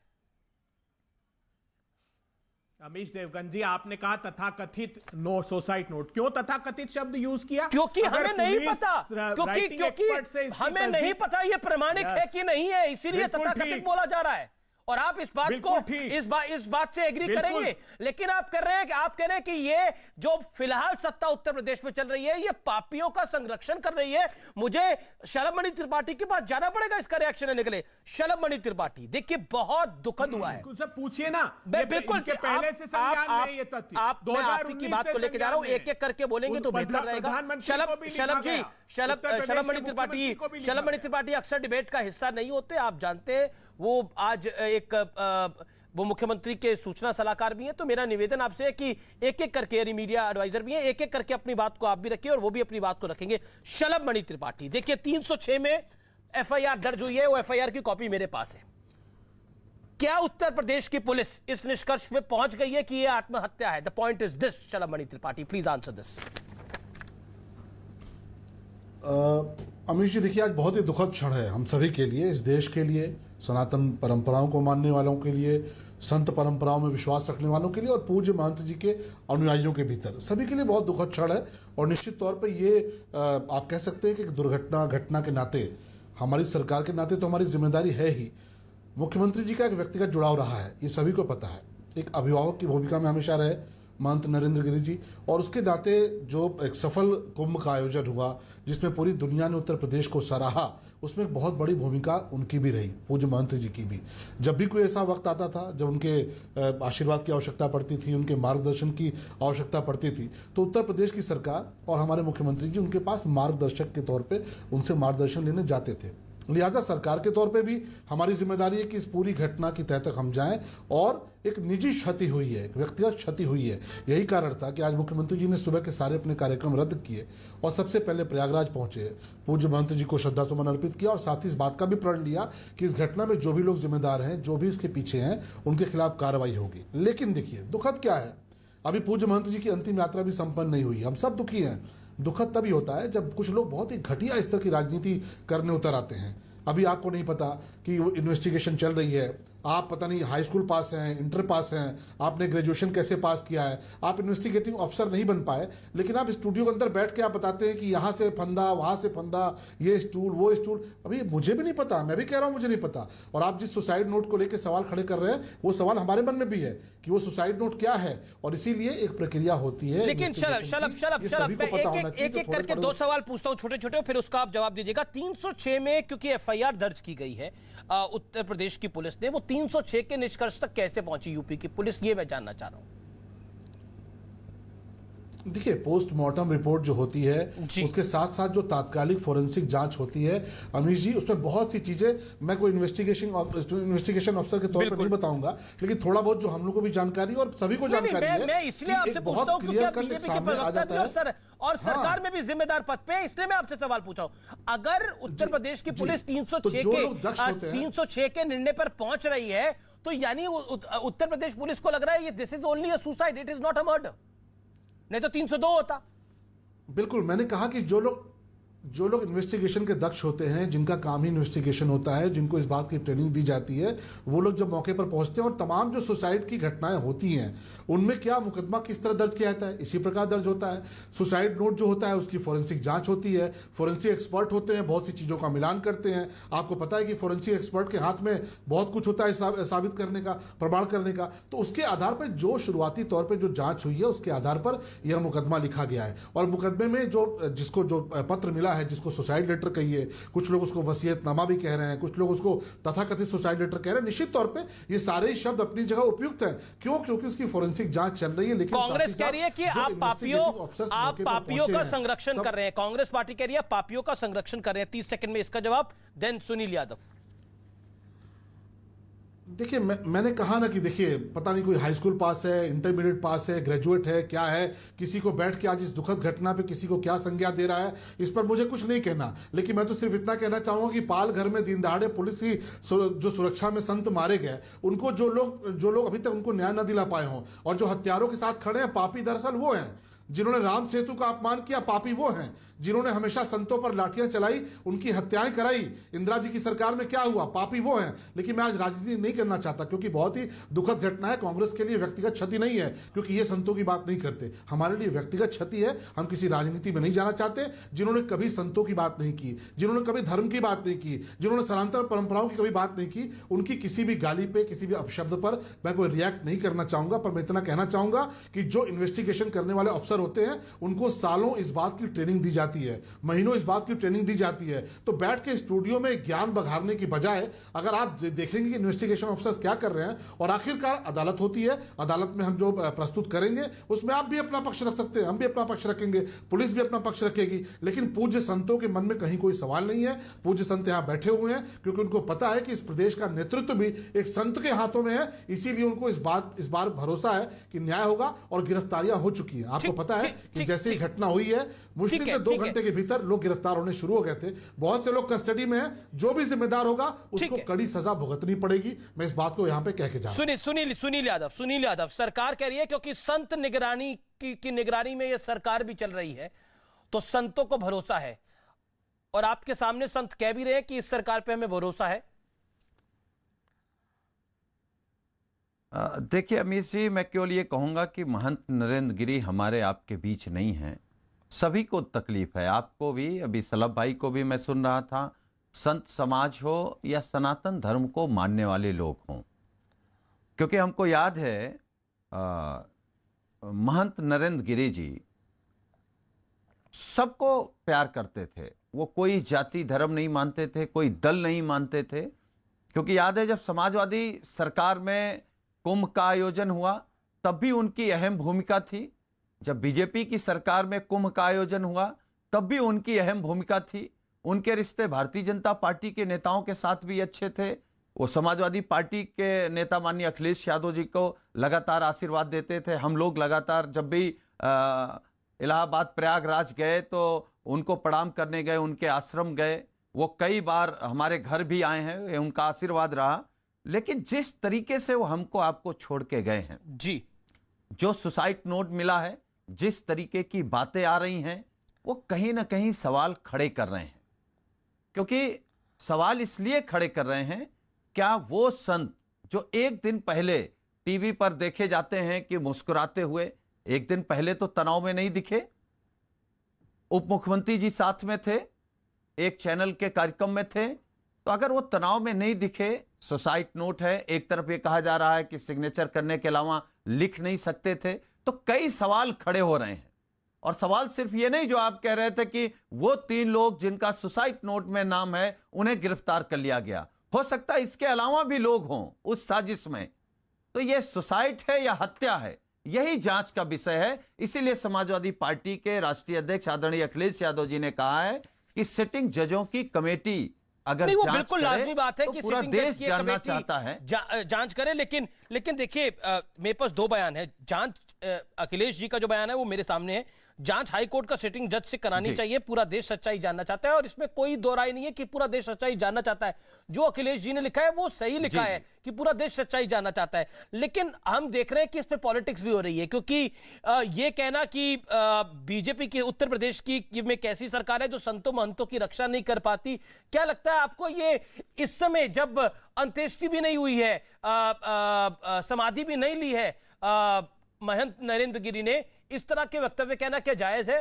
अमीश देवगन जी, आपने कहा तथाकथित सुसाइड नोट, क्यों तथाकथित शब्द यूज किया? क्योंकि अगर हमें नहीं पुलिस पता, क्योंकि हमें नहीं पता ये प्रमाणिक है कि नहीं है, इसीलिए तथाकथित बोला जा रहा है। और आप इस बात को इस बात से एग्री करेंगे, लेकिन आप कह रहे हैं कि ये जो फिलहाल सत्ता उत्तर प्रदेश में चल रही है, ये पापियों का संरक्षण कर रही है। मुझे शलभमणि त्रिपाठी के पास जाना पड़ेगा इसका रिएक्शन लेने के लिए। शलभमणि त्रिपाठी, देखिए बहुत दुखद हुआ है। पूछिए ना, बिल्कुल पहले से संज्ञान में ये तथ्य। मैं आपकी की बात को लेकर जा रहा हूं, एक एक करके बोलेंगे तो बेहतर रहेगा। शलभमणि त्रिपाठी अक्सर डिबेट का हिस्सा नहीं होते, आप जानते हैं। वो आज वो मुख्यमंत्री के सूचना सलाहकार भी हैं, तो मेरा निवेदन आपसे है कि एक एक करके, यानी मीडिया एडवाइजर भी हैं, एक एक करके अपनी बात को आप भी रखिए और वो भी अपनी बात को रखेंगे। शलभमणि त्रिपाठी, देखिए 306 में एफआईआर दर्ज हुई है, वो एफआईआर की कॉपी मेरे पास है। क्या उत्तर प्रदेश की पुलिस इस निष्कर्ष पे पहुंच गई है कि यह आत्महत्या है? The point is this, Shalabhmani Tripathi, please answer this. Amish ji, देखिए आज बहुत ही दुखद क्षण है हम सभी के लिए, इस देश के लिए, सनातन परंपराओं को मानने वालों के लिए, संत परंपराओं में विश्वास रखने वालों के लिए और पूज्य महंत जी के अनुयायियों के भीतर सभी के लिए बहुत दुखद क्षण है। और निश्चित तौर पर ये आप कह सकते हैं कि दुर्घटना घटना के नाते, हमारी सरकार के नाते तो हमारी जिम्मेदारी है ही। मुख्यमंत्री जी का एक व्यक्तिगत जुड़ाव रहा है, ये सभी को पता है। एक अभिभावक की भूमिका में हमेशा रहे महंत नरेंद्र गिरी जी, और उसके नाते जो एक सफल कुंभ का आयोजन हुआ जिसमें पूरी दुनिया ने उत्तर प्रदेश को सराहा, उसमें एक बहुत बड़ी भूमिका उनकी भी रही, पूज्य महंत जी की भी। जब भी कोई ऐसा वक्त आता था जब उनके आशीर्वाद की आवश्यकता पड़ती थी, उनके मार्गदर्शन की आवश्यकता पड़ती थी, तो उत्तर प्रदेश की सरकार और हमारे मुख्यमंत्री जी उनके पास मार्गदर्शक के तौर पर उनसे मार्गदर्शन लेने जाते थे। लिहाजा सरकार के तौर पे भी हमारी जिम्मेदारी है कि इस पूरी घटना की तह तक हम जाएं। और एक निजी क्षति हुई है, एक व्यक्तिगत क्षति हुई है, यही कारण था कि आज मुख्यमंत्री जी ने सुबह के सारे अपने कार्यक्रम रद्द किए और सबसे पहले प्रयागराज पहुंचे, पूज्य महंत जी को श्रद्धासुमन अर्पित किया और साथ ही इस बात का भी प्रण लिया कि इस घटना में जो भी लोग जिम्मेदार हैं, जो भी इसके पीछे हैं, उनके खिलाफ कार्रवाई होगी। लेकिन देखिए दुखद क्या है, अभी पूज्य महंत जी की अंतिम यात्रा भी संपन्न नहीं हुई। हम सब दुखी हैं। दुखद तभी होता है जब कुछ लोग बहुत ही घटिया स्तर की राजनीति करने उतर आते हैं। अभी आपको नहीं पता कि वो इन्वेस्टिगेशन चल रही है, आप पता नहीं हाई स्कूल पास हैं, इंटर पास हैं, आपने ग्रेजुएशन कैसे पास किया है, आप इन्वेस्टिगेटिंग ऑफिसर नहीं बन पाए, लेकिन आप स्टूडियो के अंदर बैठ के आप बताते हैं कि यहां से फंदा, वहां से फंदा, ये स्टूल, वो स्टूल। अभी मुझे भी नहीं पता, मैं भी कह रहा हूं मुझे नहीं पता। और आप जिस सुसाइड नोट को लेकर सवाल खड़े कर रहे हैं, वो सवाल हमारे मन में भी है कि वो सुसाइड नोट क्या है, और इसीलिए एक प्रक्रिया होती है। लेकिन शलभ एक एक करके दो सवाल पूछता हूं छोटे छोटे, फिर उसका आप जवाब दीजिएगा। 306 में क्योंकि एफआईआर दर्ज की गई है उत्तर प्रदेश की पुलिस ने, वो 306 के निष्कर्ष तक कैसे पहुंची यूपी की पुलिस, ये मैं जानना चाह रहा हूं। देखिए पोस्टमार्टम रिपोर्ट जो होती है, उसके साथ साथ जो तात्कालिक फोरेंसिक जांच होती है अमीश जी, उसमें बहुत सी चीजें मैं कोई इन्वेस्टिगेशन ऑफिसर के तौर पर नहीं बताऊंगा, लेकिन थोड़ा बहुत जो हम लोग को भी जानकारी और सभी को जानकारी है। मैं इसलिए आपसे पूछता हूं क्योंकि आप बीजेपी के प्रवक्ता भी और सरकार में भी जिम्मेदार पद पे, इसलिए मैं आपसे सवाल पूछा हूं। अगर उत्तर प्रदेश की पुलिस 306 के निर्णय पर पहुंच रही है, तो यानी उत्तर प्रदेश पुलिस को लग रहा है ये this is only a suicide, it is not a murder, नहीं तो 302 होता। बिल्कुल, मैंने कहा कि जो लोग इन्वेस्टिगेशन के दक्ष होते हैं, जिनका काम ही इन्वेस्टिगेशन होता है, जिनको इस बात की ट्रेनिंग दी जाती है, वो लोग जब मौके पर पहुंचते हैं और तमाम जो सुसाइड की घटनाएं होती हैं उनमें क्या मुकदमा किस तरह दर्ज किया जाता है, इसी प्रकार दर्ज होता है। सुसाइड नोट जो होता है उसकी फोरेंसिक जांच होती है, फोरेंसिक एक्सपर्ट होते हैं, बहुत सी चीजों का मिलान करते हैं। आपको पता है कि फोरेंसिक एक्सपर्ट के हाथ में बहुत कुछ होता है साबित करने का, प्रमाण करने का, तो उसके आधार पर जो शुरुआती तौर पर जो जांच हुई है उसके आधार पर यह मुकदमा लिखा गया है। और मुकदमे में जिसको जो पत्र मिला है, जिसको सुसाइड लेटर कहिए, कुछ लोग उसको वसीयतनामा भी कह रहे हैं, कुछ लोग उसको तथाकथित सुसाइड लेटर कह रहे हैं, निश्चित तौर पे ये सारे ही शब्द अपनी जगह उपयुक्त हैं। क्यों? क्योंकि उसकी फोरेंसिक जांच चल रही है। लेकिन कांग्रेस कह रही है कि आप पापियों का संरक्षण कर रहे हैं, कांग्रेस पार्टी कह रही है पापियों का संरक्षण कर रहे हैं। 30 सेकंड में इसका जवाब, देन सुनील यादव। देखिए मैंने कहा ना कि देखिए पता नहीं कोई हाई स्कूल पास है, इंटरमीडिएट पास है, ग्रेजुएट है, क्या है, किसी को बैठ के आज इस दुखद घटना पे किसी को क्या संज्ञा दे रहा है, इस पर मुझे कुछ नहीं कहना। लेकिन मैं तो सिर्फ इतना कहना चाहूंगा कि पाल घर में दिन दहाड़े पुलिस की जो सुरक्षा में संत मारे गए, उनको जो लोग अभी तक उनको न्याय न दिला पाए हों, और जो हत्यारों के साथ खड़े हैं, पापी दरअसल वो हैं। जिन्होंने राम सेतु का अपमान किया, पापी वो हैं। जिन्होंने हमेशा संतों पर लाठियां चलाई, उनकी हत्याएं कराई, इंदिरा जी की सरकार में क्या हुआ, पापी वो हैं। लेकिन मैं आज राजनीति नहीं करना चाहता, क्योंकि बहुत ही दुखद घटना है। कांग्रेस के लिए व्यक्तिगत क्षति नहीं है, क्योंकि ये संतों की बात नहीं करते। हमारे लिए व्यक्तिगत क्षति है, हम किसी राजनीति में नहीं जाना चाहते। जिन्होंने कभी संतों की बात नहीं की, जिन्होंने कभी धर्म की बात नहीं की, जिन्होंने सनातन परंपराओं की कभी बात नहीं की, उनकी किसी भी गाली पे, किसी भी अपशब्द पर मैं कोई रिएक्ट नहीं करना चाहूंगा। पर मैं इतना कहना चाहूंगा कि जो इन्वेस्टिगेशन करने वाले अफसर होते हैं, उनको सालों इस बात की ट्रेनिंग दी जाती है, महीनों इस बात की ट्रेनिंग दी जाती है। तो बैठ के स्टूडियो में ज्ञान बघारने की बजाय अगर आप देखेंगे कि इन्वेस्टिगेशन ऑफिसर्स क्या कर रहे हैं, और आखिरकार अदालत होती है, अदालत में हम जो प्रस्तुत करेंगे उसमें आप भी अपना पक्ष रख सकते हैं, हम भी अपना पक्ष रखेंगे, पुलिस भी अपना पक्ष रखेगी। लेकिन पूज्य संतों के मन में कहीं कोई सवाल नहीं है। पूज्य संत यहां बैठे हुए हैं क्योंकि उनको पता है कि इस प्रदेश का नेतृत्व भी एक संत के हाथों में है। इसीलिए उनको इस बार भरोसा है कि न्याय होगा, और गिरफ्तारियां हो चुकी हैं। आपको पता है कि जैसे ही घटना हुई है, मुश्किल से 2 घंटे के भीतर लोग गिरफ्तार होने शुरू हो गए थे। बहुत से लोग कस्टडी में हैं। जो भी जिम्मेदार होगा उसको कड़ी सजा भुगतनी पड़ेगी। मैं इस बात को यहां पे कह के जा रहा हूं। सुनील यादव, सरकार कह रही है क्योंकि संत निगरानी की निगरानी में ये सरकार भी चल रही है, तो संतों को भरोसा है, और आपके सामने संत कह भी रहे हैं कि इस सरकार पे हमें भरोसा है। देखिए अमीश जी, मैं केवल ये कहूंगा कि महंत नरेंद्र गिरी हमारे आपके बीच नहीं हैं। सभी को तकलीफ है, आपको भी, अभी सलभ भाई को भी मैं सुन रहा था। संत समाज हो या सनातन धर्म को मानने वाले लोग हों, क्योंकि हमको याद है महंत नरेंद्र गिरी जी सबको प्यार करते थे। वो कोई जाति धर्म नहीं मानते थे, कोई दल नहीं मानते थे। क्योंकि याद है जब समाजवादी सरकार में कुंभ का आयोजन हुआ, तब भी उनकी अहम भूमिका थी। जब बीजेपी की सरकार में कुंभ का आयोजन हुआ, तब भी उनकी अहम भूमिका थी। उनके रिश्ते भारतीय जनता पार्टी के नेताओं के साथ भी अच्छे थे। वो समाजवादी पार्टी के नेता माननीय अखिलेश यादव जी को लगातार आशीर्वाद देते थे। हम लोग लगातार जब भी इलाहाबाद प्रयागराज गए तो उनको प्रणाम करने गए, उनके आश्रम गए। वो कई बार हमारे घर भी आए हैं, उनका आशीर्वाद रहा। लेकिन जिस तरीके से वो हमको आपको छोड़ के गए हैं जी, जो सुसाइड नोट मिला है, जिस तरीके की बातें आ रही हैं, वो कहीं ना कहीं सवाल खड़े कर रहे हैं। क्योंकि सवाल इसलिए खड़े कर रहे हैं, क्या वो संत जो एक दिन पहले टीवी पर देखे जाते हैं कि मुस्कुराते हुए, एक दिन पहले तो तनाव में नहीं दिखे। उप मुख्यमंत्री जी साथ में थे, एक चैनल के कार्यक्रम में थे, तो अगर वो तनाव में नहीं दिखे, सुसाइड नोट है, एक तरफ ये कहा जा रहा है कि सिग्नेचर करने के अलावा लिख नहीं सकते थे, तो कई सवाल खड़े हो रहे हैं। और सवाल सिर्फ ये नहीं जो आप कह रहे थे कि वो 3 लोग जिनका सुसाइड नोट में नाम है उन्हें गिरफ्तार कर लिया गया, हो सकता है इसके अलावा भी लोग हों उस साजिश में। तो ये सुसाइड है या हत्या है, यही जांच का विषय है। इसीलिए समाजवादी पार्टी के राष्ट्रीय अध्यक्ष आदरणीय अखिलेश यादव जी ने कहा है कि सिटिंग जजों की कमेटी अगर नहीं, वो जांच बिल्कुल करे, लाजमी बात है तो कि पूरा सिटिंग देश जज की जानना कमेटी चाहता है। जांच करे। लेकिन देखिए, मेरे पास 2 बयान है। जांच, अखिलेश जी का जो बयान है वो मेरे सामने है। जांच हाईकोर्ट का सिटिंग जज से करानी चाहिए, पूरा देश सच्चाई जानना चाहता है, और इसमें कोई दो राय नहीं है कि पूरा देश सच्चाई जानना चाहता है। जो अखिलेश जी ने लिखा है वो सही लिखा है कि पूरा देश सच्चाई जानना चाहता है। लेकिन हम देख रहे हैं कि इस पे पॉलिटिक्स भी हो रही है, क्योंकि ये कहना कि बीजेपी की उत्तर प्रदेश की में कैसी सरकार है जो संतों महंतों की रक्षा नहीं कर पाती। क्या लगता है आपको, ये इस समय जब अंत्येष्टि भी नहीं हुई है, समाधि भी नहीं ली है महंत नरेंद्र गिरी ने, इस तरह के वक्तव्य कहना क्या जायज है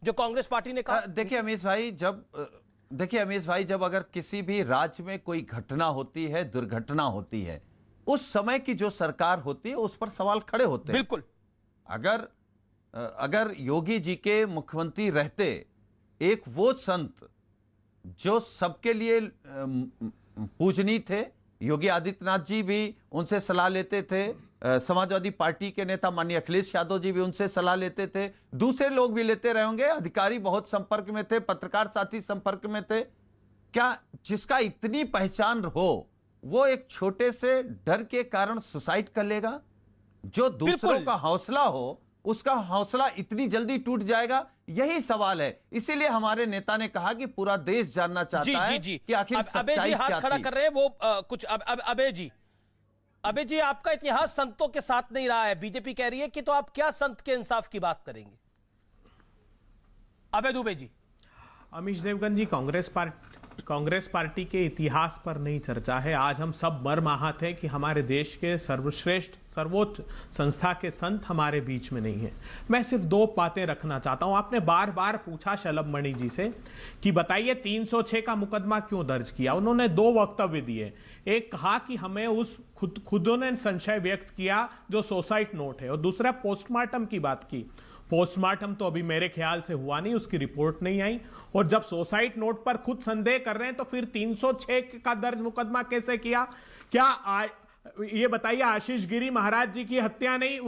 जो कांग्रेस पार्टी ने कहा? देखिए अमीश भाई, जब अगर किसी भी राज्य में कोई घटना होती है, दुर्घटना होती है, उस समय की जो सरकार होती है उस पर सवाल खड़े होते हैं। बिल्कुल। अगर योगी जी के मुख्यमंत्री रहते, एक वो संत जो सबके लिए पूजनीय थे, योगी आदित्यनाथ जी भी उनसे सलाह लेते थे, समाजवादी पार्टी के नेता माननीय अखिलेश यादव जी भी उनसे सलाह लेते थे, दूसरे लोग भी लेते रहे होंगे, अधिकारी बहुत संपर्क में थे, पत्रकार साथी संपर्क में थे। क्या जिसका इतनी पहचान हो, वो एक छोटे से डर के कारण सुसाइड कर लेगा? जो दूसरों का हौसला हो उसका हौसला इतनी जल्दी टूट जाएगा? यही सवाल है। इसीलिए हमारे नेता ने कहा कि पूरा देश जानना चाहता है कि आखिर अबे जी सच्चाई हाथ क्या खड़ा थी। कर रहे हैं वो कुछ अबे जी आपका इतिहास संतों के साथ नहीं रहा है, बीजेपी कह रही है कि तो आप क्या संत के इंसाफ की बात करेंगे? अबे दुबे जी। अमीश देवगन जी, कांग्रेस पार्टी के इतिहास पर नहीं चर्चा है। आज हम सब मर्म आहत हैं कि हमारे देश के सर्वश्रेष्ठ सर्वोच्च संस्था के संत हमारे बीच में नहीं है। मैं सिर्फ दो बातें रखना चाहता हूं। आपने बार बार पूछा शलभ मणि जी से कि बताइए 306 का मुकदमा क्यों दर्ज किया। उन्होंने दो वक्तव्य दिए। एक कहा कि हमें उस खुद ने संशय व्यक्त किया जो सुसाइड नोट है, और दूसरा पोस्टमार्टम की बात की। पोस्टमार्टम तो अभी मेरे ख्याल से हुआ नहीं, उसकी रिपोर्ट नहीं आई। और जब सुसाइड नोट पर खुद संदेह कर रहे हैं तो फिर 306 का दर्ज मुकदमा कैसे किया? क्या ये बताइए, आशीष गिरी महाराज जी की हत्या नहीं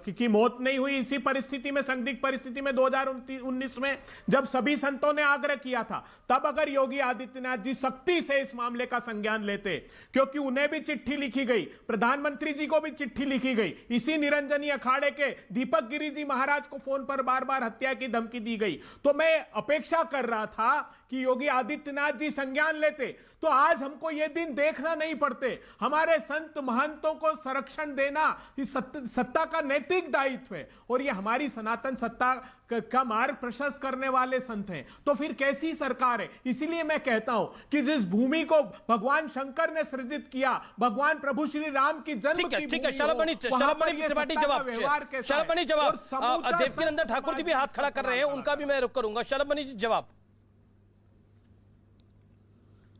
की मौत नहीं हुई इसी परिस्थिति में, संदिग्ध परिस्थिति में 2019 में जब सभी संतों ने आग्रह किया था? तब अगर योगी आदित्यनाथ जी सख्ती से इस मामले का संज्ञान लेते, क्योंकि उन्हें भी चिट्ठी लिखी गई, प्रधानमंत्री जी को भी चिट्ठी लिखी गई, इसी निरंजनी अखाड़े के दीपक गिरी जी महाराज को फोन पर बार बार हत्या की धमकी दी गई, तो मैं अपेक्षा कर रहा था कि योगी आदित्यनाथ जी संज्ञान लेते, तो आज हमको ये दिन देखना नहीं पड़ते। हमारे संत महंतों को संरक्षण देना इस सत्ता का नैतिक दायित्व है, और ये हमारी सनातन सत्ता का मार्ग प्रशस्त करने वाले संत हैं। तो फिर कैसी सरकार है? इसीलिए मैं कहता हूं कि जिस भूमि को भगवान शंकर ने सृजित किया, भगवान प्रभु श्री राम की जन्म की ठीक है, शलभमणि जवाब। देवकीनंदन ठाकुर जी भी हाथ खड़ा कर रहे हैं, उनका भी मैं रुख करूंगा। शलभमणि जी जवाब।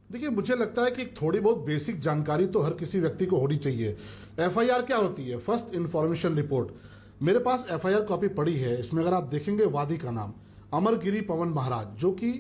देखिए, मुझे लगता है कि थोड़ी बहुत बेसिक जानकारी तो हर किसी व्यक्ति को होनी चाहिए। एफआईआर क्या होती है? First information report. मेरे पास एफआईआर कॉपी पड़ी है। इसमें अगर आप देखेंगे, वादी का नाम अमरगिरी पवन महाराज, जो कि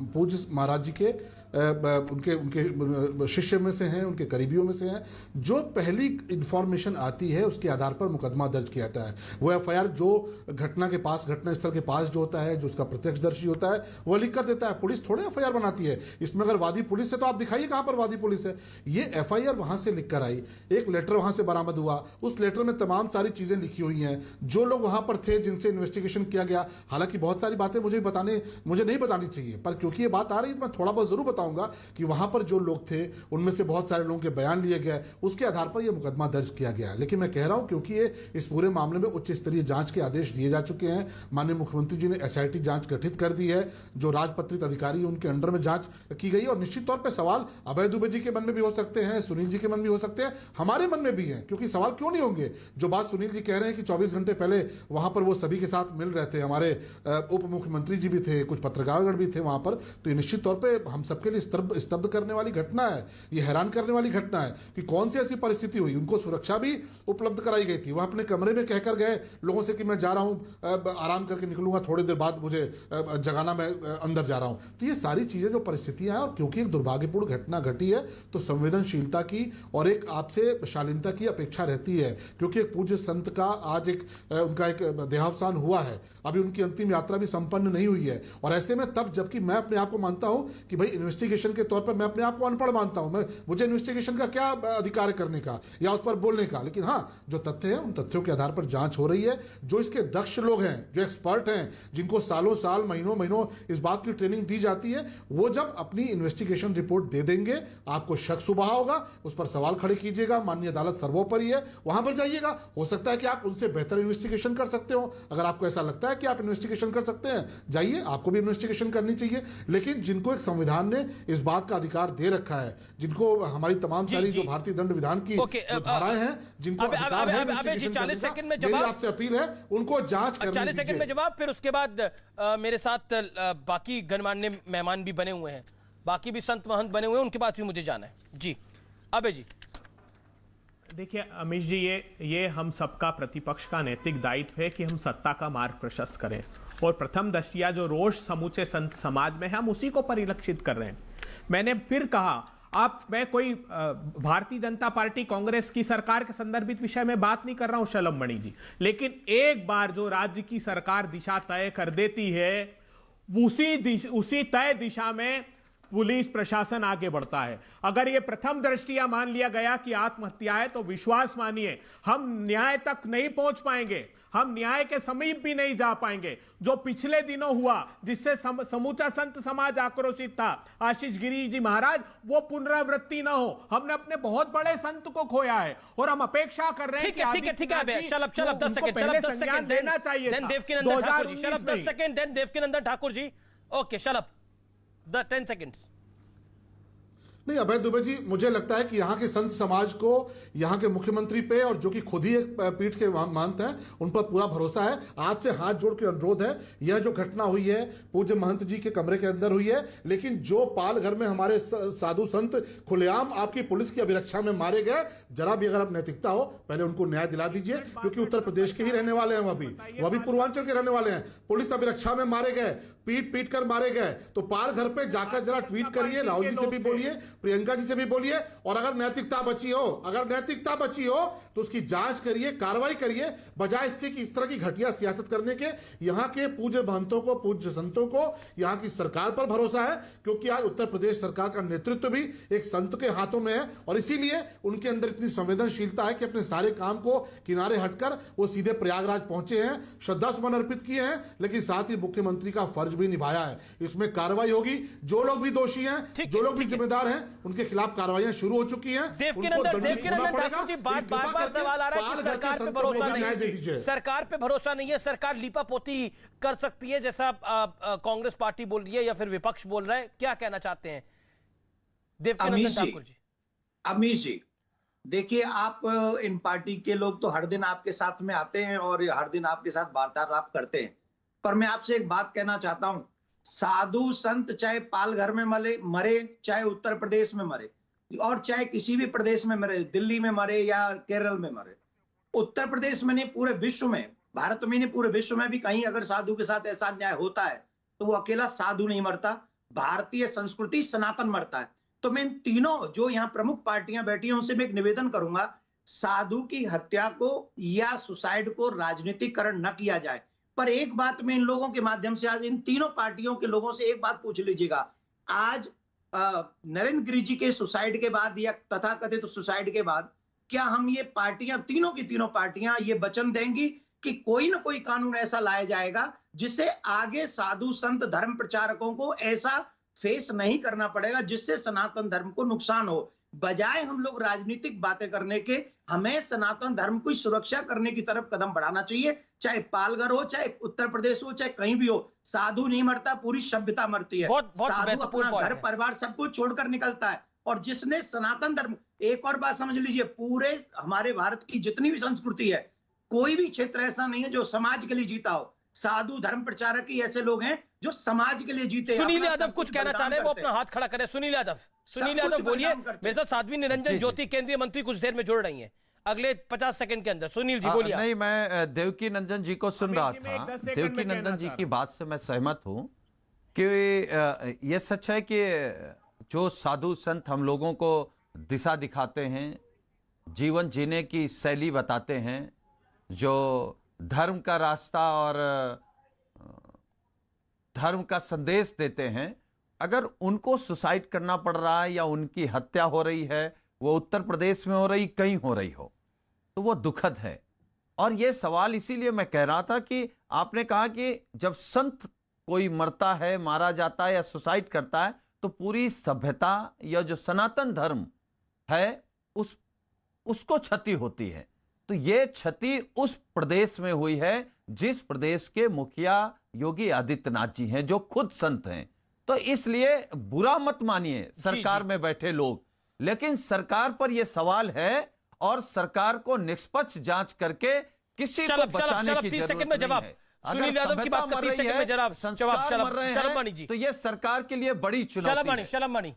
पूज्य महाराज जी के उनके शिष्य में से हैं, उनके करीबियों में से हैं। जो पहली इंफॉर्मेशन आती है उसके आधार पर मुकदमा दर्ज किया जाता है। वो एफआईआर जो घटनास्थल के पास जो होता है, जो उसका प्रत्यक्षदर्शी होता है, वो लिख कर देता है। पुलिस थोड़े एफआईआर बनाती है। इसमें अगर वादी पुलिस है तो आप दिखाइए कहां पर वादी पुलिस है। ये एफआईआर वहां से लिख कर आई, एक लेटर वहां से बरामद हुआ। उस लेटर में तमाम सारी चीजें लिखी हुई हैं, जो लोग वहां पर थे, जिनसे इन्वेस्टिगेशन किया गया। हालांकि बहुत सारी बातें मुझे नहीं बतानी चाहिए, पर क्योंकि ये बात आ रही है तो मैं थोड़ा बहुत जरूर कि वहां पर जो लोग थे उनमें से बहुत सारे लोगों के बयान लिए गए, उसके आधार पर यह मुकदमा दर्ज किया गया। लेकिन मैं कह रहा हूं, क्योंकि ये इस पूरे मामले में उच्च स्तरीय जांच के आदेश दिए जा चुके हैं। माननीय मुख्यमंत्री जी ने एसआईटी जांच गठित कर दी है, जो राजपत्रित अधिकारी उनके अंडर में जांच की गई। और निश्चित तौर पर सवाल अभय दुबे जी के मन में भी हो सकते हैं, सुनील जी के मन में हो सकते हैं, हमारे मन में भी है। क्योंकि सवाल क्यों नहीं होंगे? जो बात सुनील जी कह रहे हैं कि 24 घंटे पहले वहां पर वो सभी के साथ मिल रहे थे, हमारे उप मुख्यमंत्री जी भी थे, कुछ पत्रकारगण भी थे वहां पर, तो ये निश्चित तौर पर हम सबके लिए स्तब्ध करने वाली घटना है। ये हैरान करने वाली घटना है कि कौन सी ऐसी परिस्थिति हुई। उनको सुरक्षा भी उपलब्ध कराई गई थी। वह अपने कमरे में कहकर गए लोगों से कि मैं जा रहा हूं, आराम करके निकलूंगा, थोड़ी देर बाद मुझे जगाना, मैं अंदर जा रहा हूं। तो ये सारी चीजें जो परिस्थितियां हैं, और क्योंकि एक दुर्भाग्यपूर्ण घटना घटी है तो संवेदनशीलता की और एक आपसे शालीनता की अपेक्षा रहती है। क्योंकि एक पूज्य संत का आज उनका एक देहावसान हुआ है, अभी उनकी अंतिम यात्रा भी संपन्न नहीं हुई है। और ऐसे में तब, जबकि मैं अपने आप को मानता हूं कि भाई इन्वेस्टिगेशन के तौर पर मैं अपने आप को अनपढ़ मानता हूं, मुझे इन्वेस्टिगेशन का क्या अधिकार करने का या उस पर बोलने का, लेकिन हां, जो तथ्य हैं उन तथ्यों के आधार पर जांच हो रही है। जो इसके दक्ष लोग हैं, जो एक्सपर्ट हैं, जिनको सालों साल महीनों इस बात की ट्रेनिंग दी जाती है, वो जब अपनी इन्वेस्टिगेशन रिपोर्ट दे देंगे, आपको शक सुबह होगा, उस पर सवाल खड़े कीजिएगा। माननीय अदालत सर्वोपरि है, वहां पर जाइएगा। हो सकता है कि आप उनसे बेहतर इन्वेस्टिगेशन कर सकते हो। अगर आपको ऐसा लगता है कि आप इन्वेस्टिगेशन कर सकते हैं, जाइए, आपको भी इन्वेस्टिगेशन करनी चाहिए। लेकिन जिनको एक संविधान ने इस बात का अधिकार दे रखा है, जिनको हमारी तमाम सारी जो भारतीय दंड विधान की धाराएं हैं, जिनको अधिकार है, 40 सेकंड में जवाब, आपसे अपील है उनको जांच करनी 40 सेकंड में जवाब। फिर उसके बाद मेरे साथ बाकी गणमान्य मेहमान भी बने हुए हैं, बाकी भी संत महंत बने हुए हैं, उनके पास भी मुझे जाना है। जी अबे जी। देखिए अमीश जी, ये हम सबका, प्रतिपक्ष का नैतिक दायित्व है कि हम सत्ता का मार्ग प्रशस्त करें, और प्रथम दृष्टया जो रोष समूचे संत समाज में है, हम उसी को परिलक्षित कर रहे हैं। मैंने फिर कहा, मैं कोई भारतीय जनता पार्टी कांग्रेस की सरकार के संदर्भित विषय में बात नहीं कर रहा हूं शलभ मणि जी, लेकिन एक बार जो राज्य की सरकार दिशा तय कर देती है, उसी तय दिशा में पुलिस प्रशासन आगे बढ़ता है। अगर ये प्रथम दृष्टिया मान लिया गया कि आत्महत्या है तो विश्वास मानिए हम न्याय तक नहीं पहुंच पाएंगे, हम न्याय के समीप भी नहीं जा पाएंगे। जो पिछले दिनों हुआ जिससे समूचा संत समाज आक्रोशित था, आशीष गिरी जी महाराज, वो पुनरावृत्ति ना हो। हमने अपने बहुत बड़े संत को खोया है और हम अपेक्षा कर रहे हैं कि ठीक है शलभ 10 सेकंड देना चाहिए। देन देवकीनंदन ठाकुर जी, शलभ 10 second, then Devkinandan Thakur ji. Okay शलभ 10 सेकंड्स। नहीं अभय दुबे जी, मुझे लगता है कि यहाँ के संत समाज को यहाँ के मुख्यमंत्री पे, और जो कि खुद ही एक पीठ के मानते हैं, उन पर पूरा भरोसा है। आज से हाथ जोड़ के अनुरोध है, यह जो घटना हुई है पूज्य महंत जी के कमरे के अंदर हुई है, लेकिन जो पाल घर में हमारे साधु संत खुलेआम आपकी पुलिस की अभिरक्षा में मारे गए, जरा भी अगर आप नैतिकता हो पहले उनको न्याय दिला दीजिए, क्योंकि उत्तर प्रदेश के ही रहने वाले हैं, वह भी पूर्वांचल के रहने वाले हैं। पुलिस अभिरक्षा में मारे गए, पीट कर मारे गए, तो पाल घर पे जाकर जरा ट्वीट करिए, राहुल जी से भी बोलिए, प्रियंका जी से भी बोलिए, और अगर नैतिकता बची हो तो उसकी जांच करिए, कार्रवाई करिए, बजाय इसके कि इस तरह की घटिया सियासत करने के। यहाँ के पूज्य महंतों को, पूज्य संतों को, यहाँ की सरकार पर भरोसा है, क्योंकि आज उत्तर प्रदेश सरकार का नेतृत्व भी एक संत के हाथों में है, और इसीलिए उनके अंदर इतनी संवेदनशीलता है कि अपने सारे काम को किनारे हटकर वो सीधे प्रयागराज पहुंचे हैं, श्रद्धा सुमन अर्पित किए हैं, लेकिन साथ ही मुख्यमंत्री का फर्ज भी निभाया है। इसमें कार्रवाई होगी, जो लोग भी दोषी हैं, जो लोग भी जिम्मेदार हैं, उनके खिलाफ कार्रवाइयां शुरू हो चुकी हैं। देवकीनंदन ठाकुर जी, बार सवाल आ रहा है कि सरकार पे भरोसा नहीं है, सरकार पे भरोसा नहीं है, सरकार लीपापोती कर सकती है जैसा कांग्रेस पार्टी बोल रही है या फिर विपक्ष बोल रहा है, क्या कहना चाहते हैं देवकीनंदन ठाकुर जी? अमीश जी, देखिए, आप इन पार्टी के लोग तो हर दिन आपके साथ में आते हैं और हर दिन आपके साथ वार्तालाप करते हैं, पर मैं आपसे एक बात कहना चाहता हूं, साधु संत चाहे पालघर में मरे, चाहे उत्तर प्रदेश में मरे, और चाहे किसी भी प्रदेश में मरे, दिल्ली में मरे या केरल में मरे, उत्तर प्रदेश में नहीं पूरे विश्व में, भारत में नहीं पूरे विश्व में भी कहीं अगर साधु के साथ ऐसा अन्याय होता है तो वो अकेला साधु नहीं मरता, भारतीय संस्कृति सनातन मरता है। तो मैं इन तीनों जो यहाँ प्रमुख पार्टियां बैठी हैं उनसे मैं एक निवेदन करूंगा, साधु की हत्या को या सुसाइड को राजनीतिकरण न किया जाए। पर एक बात मैं इन लोगों के माध्यम से आज इन तीनों पार्टियों के लोगों से एक बात पूछ लीजिएगा, आज नरेंद्र गिरी जी के सुसाइड के बाद या तथाकथित सुसाइड के बाद क्या हम ये पार्टियां, तीनों की तीनों पार्टियां ये वचन देंगी कि कोई ना कोई कानून ऐसा लाया जाएगा जिससे आगे साधु संत धर्म प्रचारकों को ऐसा फेस नहीं करना पड़ेगा जिससे सनातन धर्म को नुकसान हो? बजाय हम लोग राजनीतिक बातें करने के, हमें सनातन धर्म की सुरक्षा करने की तरफ कदम बढ़ाना चाहिए। चाहे पालघर हो, चाहे उत्तर प्रदेश हो, चाहे कहीं भी हो, साधु नहीं मरता, पूरी सभ्यता मरती है। साधु अपना घर परिवार सब कुछ छोड़कर निकलता है, और जिसने सनातन धर्म, एक और बात समझ लीजिए, पूरे हमारे भारत की जितनी भी संस्कृति है, कोई भी क्षेत्र ऐसा नहीं है जो समाज के लिए जीता हो। साधु धर्म प्रचारक ही ऐसे लोग हैं जो समाज के लिए जीते। सुनील यादव कुछ कहना चाह रहे हैं, वो अपना हाथ खड़ा करें। सुनील यादव बोलिए। मेरे साथ साध्वी निरंजन ज्योति केंद्रीय मंत्री कुछ देर में जुड़ रही हैं, अगले 50 सेकंड के अंदर। सुनील जी बोलिए। नहीं, मैं देवकीनंदन जी को सुन रहा था। देवकीनंदन जी की बात से मैं सहमत हूं कि यह सच है कि जो साधु संत हम लोगों को दिशा दिखाते हैं, जीवन जीने की शैली बताते हैं, जो धर्म का रास्ता और धर्म का संदेश देते हैं, अगर उनको सुसाइड करना पड़ रहा है या उनकी हत्या हो रही है, वो उत्तर प्रदेश में हो रही, कहीं हो रही हो, तो वो दुखद है। और ये सवाल इसीलिए मैं कह रहा था कि आपने कहा कि जब संत कोई मरता है, मारा जाता है या सुसाइड करता है, तो पूरी सभ्यता या जो सनातन धर्म है उसको क्षति होती है। तो ये क्षति उस प्रदेश में हुई है जिस प्रदेश के मुखिया योगी आदित्यनाथ जी हैं, जो खुद संत हैं। तो इसलिए बुरा मत मानिए सरकार में बैठे लोग, लेकिन सरकार पर यह सवाल है और सरकार को निष्पक्ष जांच करके किसी को बचाने की जरूरत नहीं है। सुनील यादव की बात कर 30 सेकंड में जनाब जवाब। तो ये सरकार के लिए बड़ी चुनौती है।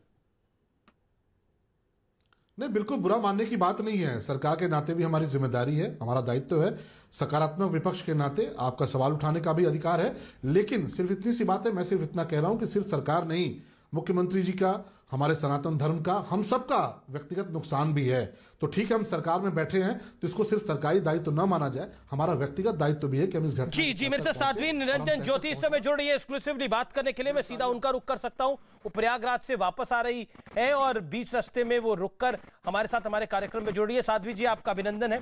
नहीं, बिल्कुल बुरा मानने की बात नहीं है। सरकार के नाते भी हमारी जिम्मेदारी है, हमारा दायित्व है। सकारात्मक विपक्ष के नाते आपका सवाल उठाने का भी अधिकार है, लेकिन सिर्फ इतनी सी बात है, मैं सिर्फ इतना कह रहा हूं कि सिर्फ सरकार नहीं, मुख्यमंत्री जी का, हमारे सनातन धर्म का, हम सबका व्यक्तिगत नुकसान भी है। तो ठीक है, हम सरकार में बैठे हैं तो इसको सिर्फ सरकारी दायित्व न माना जाए, हमारा व्यक्तिगत दायित्व भी है कि हम इस घटना जी मेरे साथ साध्वी निरंजन ज्योति इस समय जुड़ रही है एक्सक्लूसिवली बात करने के लिए। मैं सीधा उनका रुख कर सकता हूं, वो प्रयागराज से वापस आ रही है और बीच रास्ते में वो रुक कर हमारे साथ हमारे कार्यक्रम में जुड़ रही है। साध्वी जी, आपका अभिनंदन है।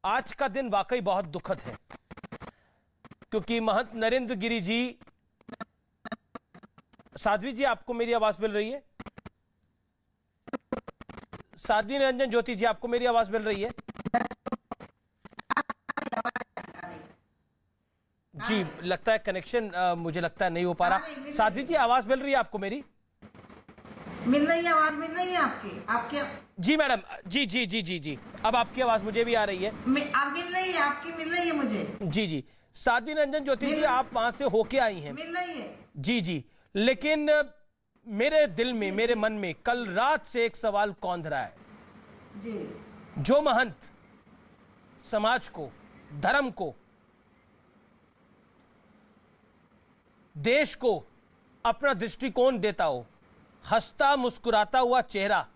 आज का दिन वाकई बहुत दुखद है क्योंकि महंत नरेंद्र गिरी जी, साध्वी जी आपको मेरी आवाज मिल रही है? साध्वी निरंजन ज्योति जी, आपको मेरी आवाज मिल रही है? जी, लगता है कनेक्शन मुझे लगता है नहीं हो पा रहा। साध्वी जी, आवाज मिल रही है आपको मेरी? मिल रही है, आवाज मिल रही है आपकी? जी मैडम, जी जी जी जी जी, अब आपकी आवाज मुझे भी आ रही है। आप मिल रही है, आपकी मिल रही है मुझे। जी जी, साध्वी निरंजन ज्योति जी, आप वहां से होके आई हैं? मिल रही है जी जी, लेकिन मेरे दिल में, मेरे मन में कल रात से एक सवाल कौंध रहा है जी। जो महंत समाज को, धर्म को, देश को अपना दृष्टिकोण देता हो, हंसता मुस्कुराता हुआ चेहरा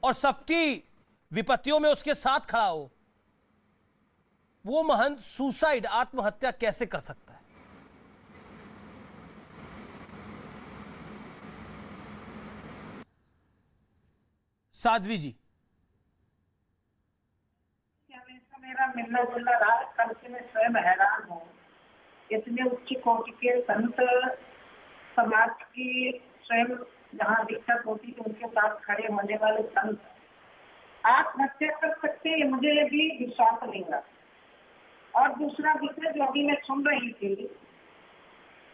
और सबकी विपत्तियों में उसके साथ खड़ा हो, वो महंत सुसाइड, आत्महत्या कैसे कर सकता है? साध्वी जी, मेरा मिलना जुलना रहा, कल से मैं स्वयं हैरान हूँ। इतने उच्च कोटि के संत समाज की स्वयं जहाँ दिक्कत होती है उनके साथ खड़े होने वाले संत आत्महत्या कर सकते हैं, मुझे भी विश्वास नहीं रहा। और दूसरा विषय जो अभी मैं सुन रही थी,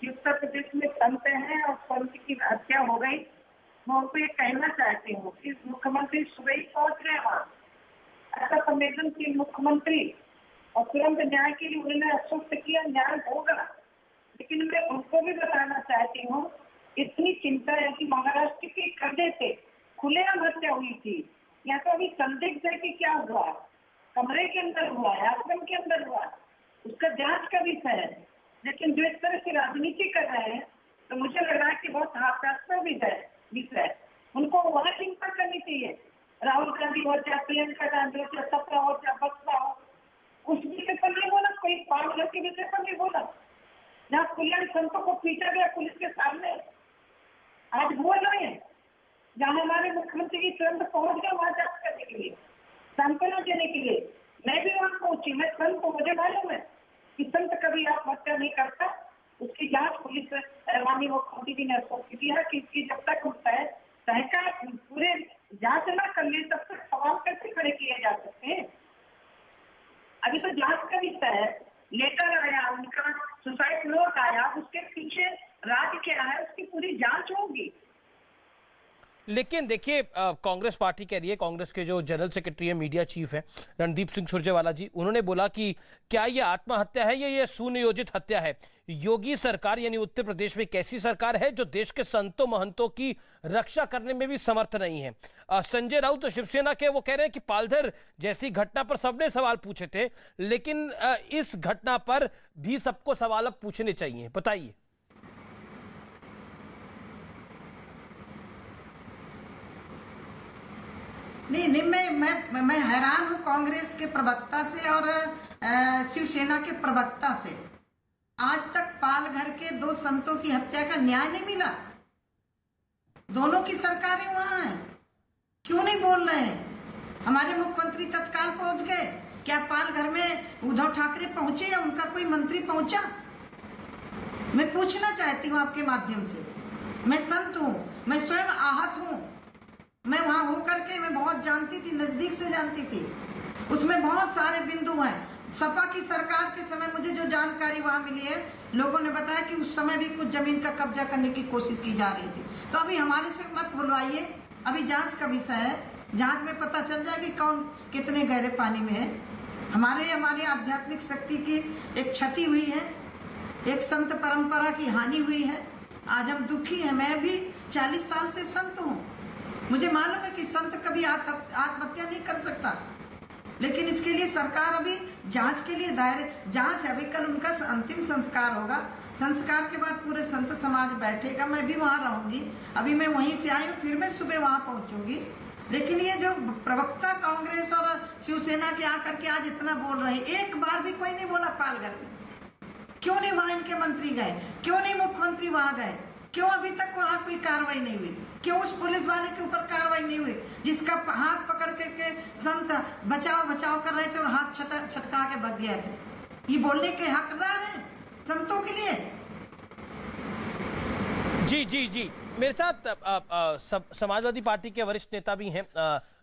उत्तर प्रदेश में संत हैं और संत की हत्या हो गई, मैं उनको ये कहना चाहती हूँ कि मुख्यमंत्री सुबह ही पहुंच गए वहाँ, ऐसा संवेदनशील मुख्यमंत्री, और तुरंत न्याय के लिए उन्होंने आश्वस्त किया, न्याय होगा। लेकिन मैं उनको भी बताना चाहती हूँ, इतनी चिंता है कि महाराष्ट्र के खड्डे से खुलेआम हत्या हुई थी, यहाँ तो अभी संदिग्ध है कि क्या हुआ, कमरे के अंदर हुआ है, आश्रम के अंदर हुआ, उसका जांच का विषय है। लेकिन जो इस तरह की राजनीति कर रहे हैं तो मुझे लग रहा है कि बहुत हास्यास्पद विषय, उनको वहाँ चिंता करनी चाहिए। राहुल गांधी हो चाहे प्रियंका गांधी हो चाहे सपना हो चाहे बसपा हो, उस विषय पर नहीं बोला, कोई पागल के विषय पर नहीं बोला। जहाँ खुलेआम संतों को पीटा गया पुलिस के सामने, आज बोल रहे हैं। जहाँ हमारे मुख्यमंत्री की तुरंत पहुंच गया वहाँ जांच करने के लिए, सांत्वना देने के लिए। मैं भी वहाँ पहुंची, मैं संत को, मुझे मालूम है कि संत कभी आत्महत्या नहीं करता, उसकी जांच पुलिस माननीय मुख्यमंत्री जी ने आश्वस्त किया कि इसकी जब तक तहकीकात पूरे जांच न कर ले तब तक सवाल कैसे खड़े किए जा सकते हैं। अभी तो जांच का विषय है, लेटर आया उनका, सुसाइड नोट आया, उसके पीछे राज क्या है उसकी पूरी जांच होगी। लेकिन देखिए, कांग्रेस पार्टी कह रही है, कांग्रेस के जो जनरल सेक्रेटरी है, मीडिया चीफ है रणदीप सिंह सुरजेवाला जी, उन्होंने बोला कि क्या ये आत्महत्या है या ये सुनियोजित हत्या है? योगी सरकार यानी उत्तर प्रदेश में कैसी सरकार है जो देश के संतों महंतों की रक्षा करने में भी समर्थ नहीं है? संजय राउत तो शिवसेना के, वो कह रहे हैं कि पालघर जैसी घटना पर सबने सवाल पूछे थे, लेकिन इस घटना पर भी सबको सवाल अब पूछने चाहिए। बताइए। नहीं, मैं हैरान हूँ कांग्रेस के प्रवक्ता से और शिवसेना के प्रवक्ता से। आज तक पालघर के 2 संतों की हत्या का न्याय नहीं मिला। दोनों की सरकारें वहां हैं, क्यों नहीं बोल रहे हैं? हमारे मुख्यमंत्री तत्काल पहुंच गए, क्या पालघर में उद्धव ठाकरे पहुंचे या उनका कोई मंत्री पहुंचा? मैं पूछना चाहती हूँ आपके माध्यम से। मैं संत हूँ, मैं स्वयं आहत हूँ, मैं वहां होकर के मैं बहुत जानती थी, नजदीक से जानती थी। उसमें बहुत सारे बिंदु हैं। सपा की सरकार के समय मुझे जो जानकारी वहां मिली है, लोगों ने बताया कि उस समय भी कुछ जमीन का कब्जा करने की कोशिश की जा रही थी। तो अभी हमारे से मत बुलवाइए, अभी जांच का विषय है, जांच में पता चल जाएगी कौन कितने गहरे पानी में है। हमारी आध्यात्मिक शक्ति की एक क्षति हुई है, एक संत परंपरा की हानि हुई है। आज हम दुखी हैं। मैं भी 40 साल से संत हूँ, मुझे मालूम है कि संत कभी आत्महत्या नहीं कर सकता, लेकिन इसके लिए सरकार अभी जांच के लिए दायरे जांच अभी कल उनका अंतिम संस्कार होगा। संस्कार के बाद पूरे संत समाज बैठेगा, मैं भी वहां रहूंगी। अभी मैं वहीं से आई हूँ, फिर मैं सुबह वहां पहुंचूंगी। लेकिन ये जो प्रवक्ता कांग्रेस और शिवसेना के आकर के आज इतना बोल रहे हैं, एक बार भी कोई नहीं बोला पालघर में। क्यों नहीं वहां इनके मंत्री गए? क्यों नहीं मुख्यमंत्री वहां गए? क्यों अभी तक वहां कोई कार्रवाई नहीं हुई? क्यों उस पुलिस वाले के ऊपर कार्रवाई नहीं हुई जिसका हाथ पकड़ के संत बचाओ बचाओ कर रहे थे और हाथ छटका के भाग गए थे? ये बोलने के हकदार हैं संतों के लिए। जी जी जी, मेरे साथ समाजवादी पार्टी के वरिष्ठ नेता भी हैं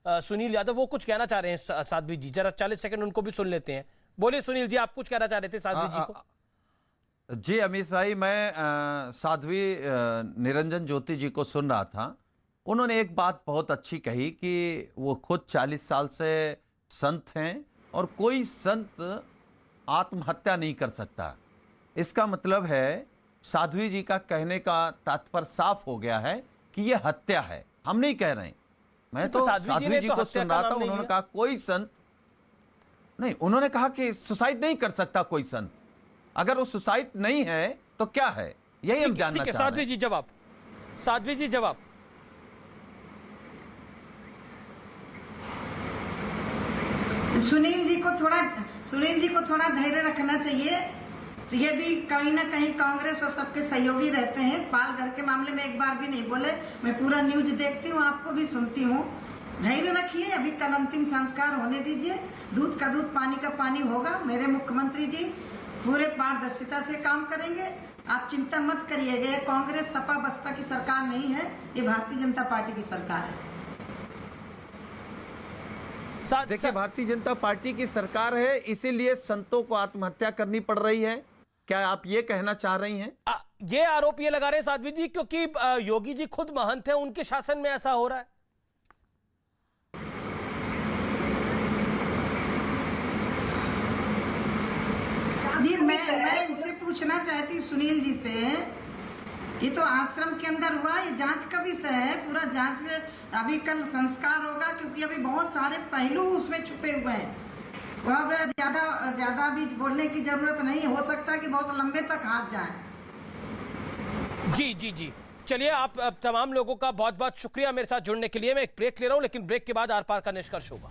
सुनील यादव, वो कुछ कहना चाह रहे हैं साध्वी जी। जरा 40 सेकंड उनको भी सुन लेते हैं। बोलिए सुनील जी, आप कुछ कहना चाह रहे थे साध्वी जी को। जी अमित भाई, मैं साध्वी निरंजन ज्योति जी को सुन रहा था। उन्होंने एक बात बहुत अच्छी कही कि वो खुद 40 साल से संत हैं और कोई संत आत्महत्या नहीं कर सकता। इसका मतलब है साध्वी जी का कहने का तात्पर्य साफ हो गया है कि ये हत्या है। हम नहीं कह रहे हैं, मैं तो साध्वी जी को सुन रहा था। उन्होंने कहा कोई संत नहीं, उन्होंने कहा कि सुसाइड नहीं कर सकता कोई संत। अगर वो सुसाइड नहीं है तो क्या है, यही हम जानना चाह रहे हैं। साध्वी जी जवाब, साध्वी जी जवाब। सुनील जी को थोड़ा धैर्य रखना चाहिए। तो ये भी कहीं ना कहीं कांग्रेस और सबके सहयोगी रहते हैं। पालघर के मामले में एक बार भी नहीं बोले। मैं पूरा न्यूज देखती हूँ, आपको भी सुनती हूँ। धैर्य रखिए, अभी कल अंतिम संस्कार होने दीजिए। दूध का दूध, पानी का पानी होगा। मेरे मुख्यमंत्री जी पूरे पारदर्शिता से काम करेंगे, आप चिंता मत करिएगा। ये कांग्रेस सपा बसपा की सरकार नहीं है, ये भारतीय जनता पार्टी की सरकार है। देखिए, भारतीय जनता पार्टी की सरकार है, इसीलिए संतों को आत्महत्या करनी पड़ रही है। क्या आप ये कहना चाह रही हैं? ये आरोप ये लगा रहे हैं साध्वी जी क्योंकि योगी जी खुद महंत हैं, उनके शासन में ऐसा हो रहा है। मैं उनसे पूछना चाहती हूँ सुनील जी से, ये तो आश्रम के अंदर हुआ, ये जांच का विषय है। पूरा जांच अभी कल संस्कार होगा, क्योंकि अभी बहुत सारे पहलू उसमें छुपे हुए हैं। वह ज्यादा भी बोलने की जरूरत नहीं, हो सकता है कि बहुत लंबे तक हाथ जाए। जी जी जी, चलिए, आप तमाम लोगों का बहुत बहुत शुक्रिया मेरे साथ जुड़ने के लिए। मैं एक ब्रेक ले रहा हूं, लेकिन ब्रेक के बाद आर पार का निष्कर्ष होगा।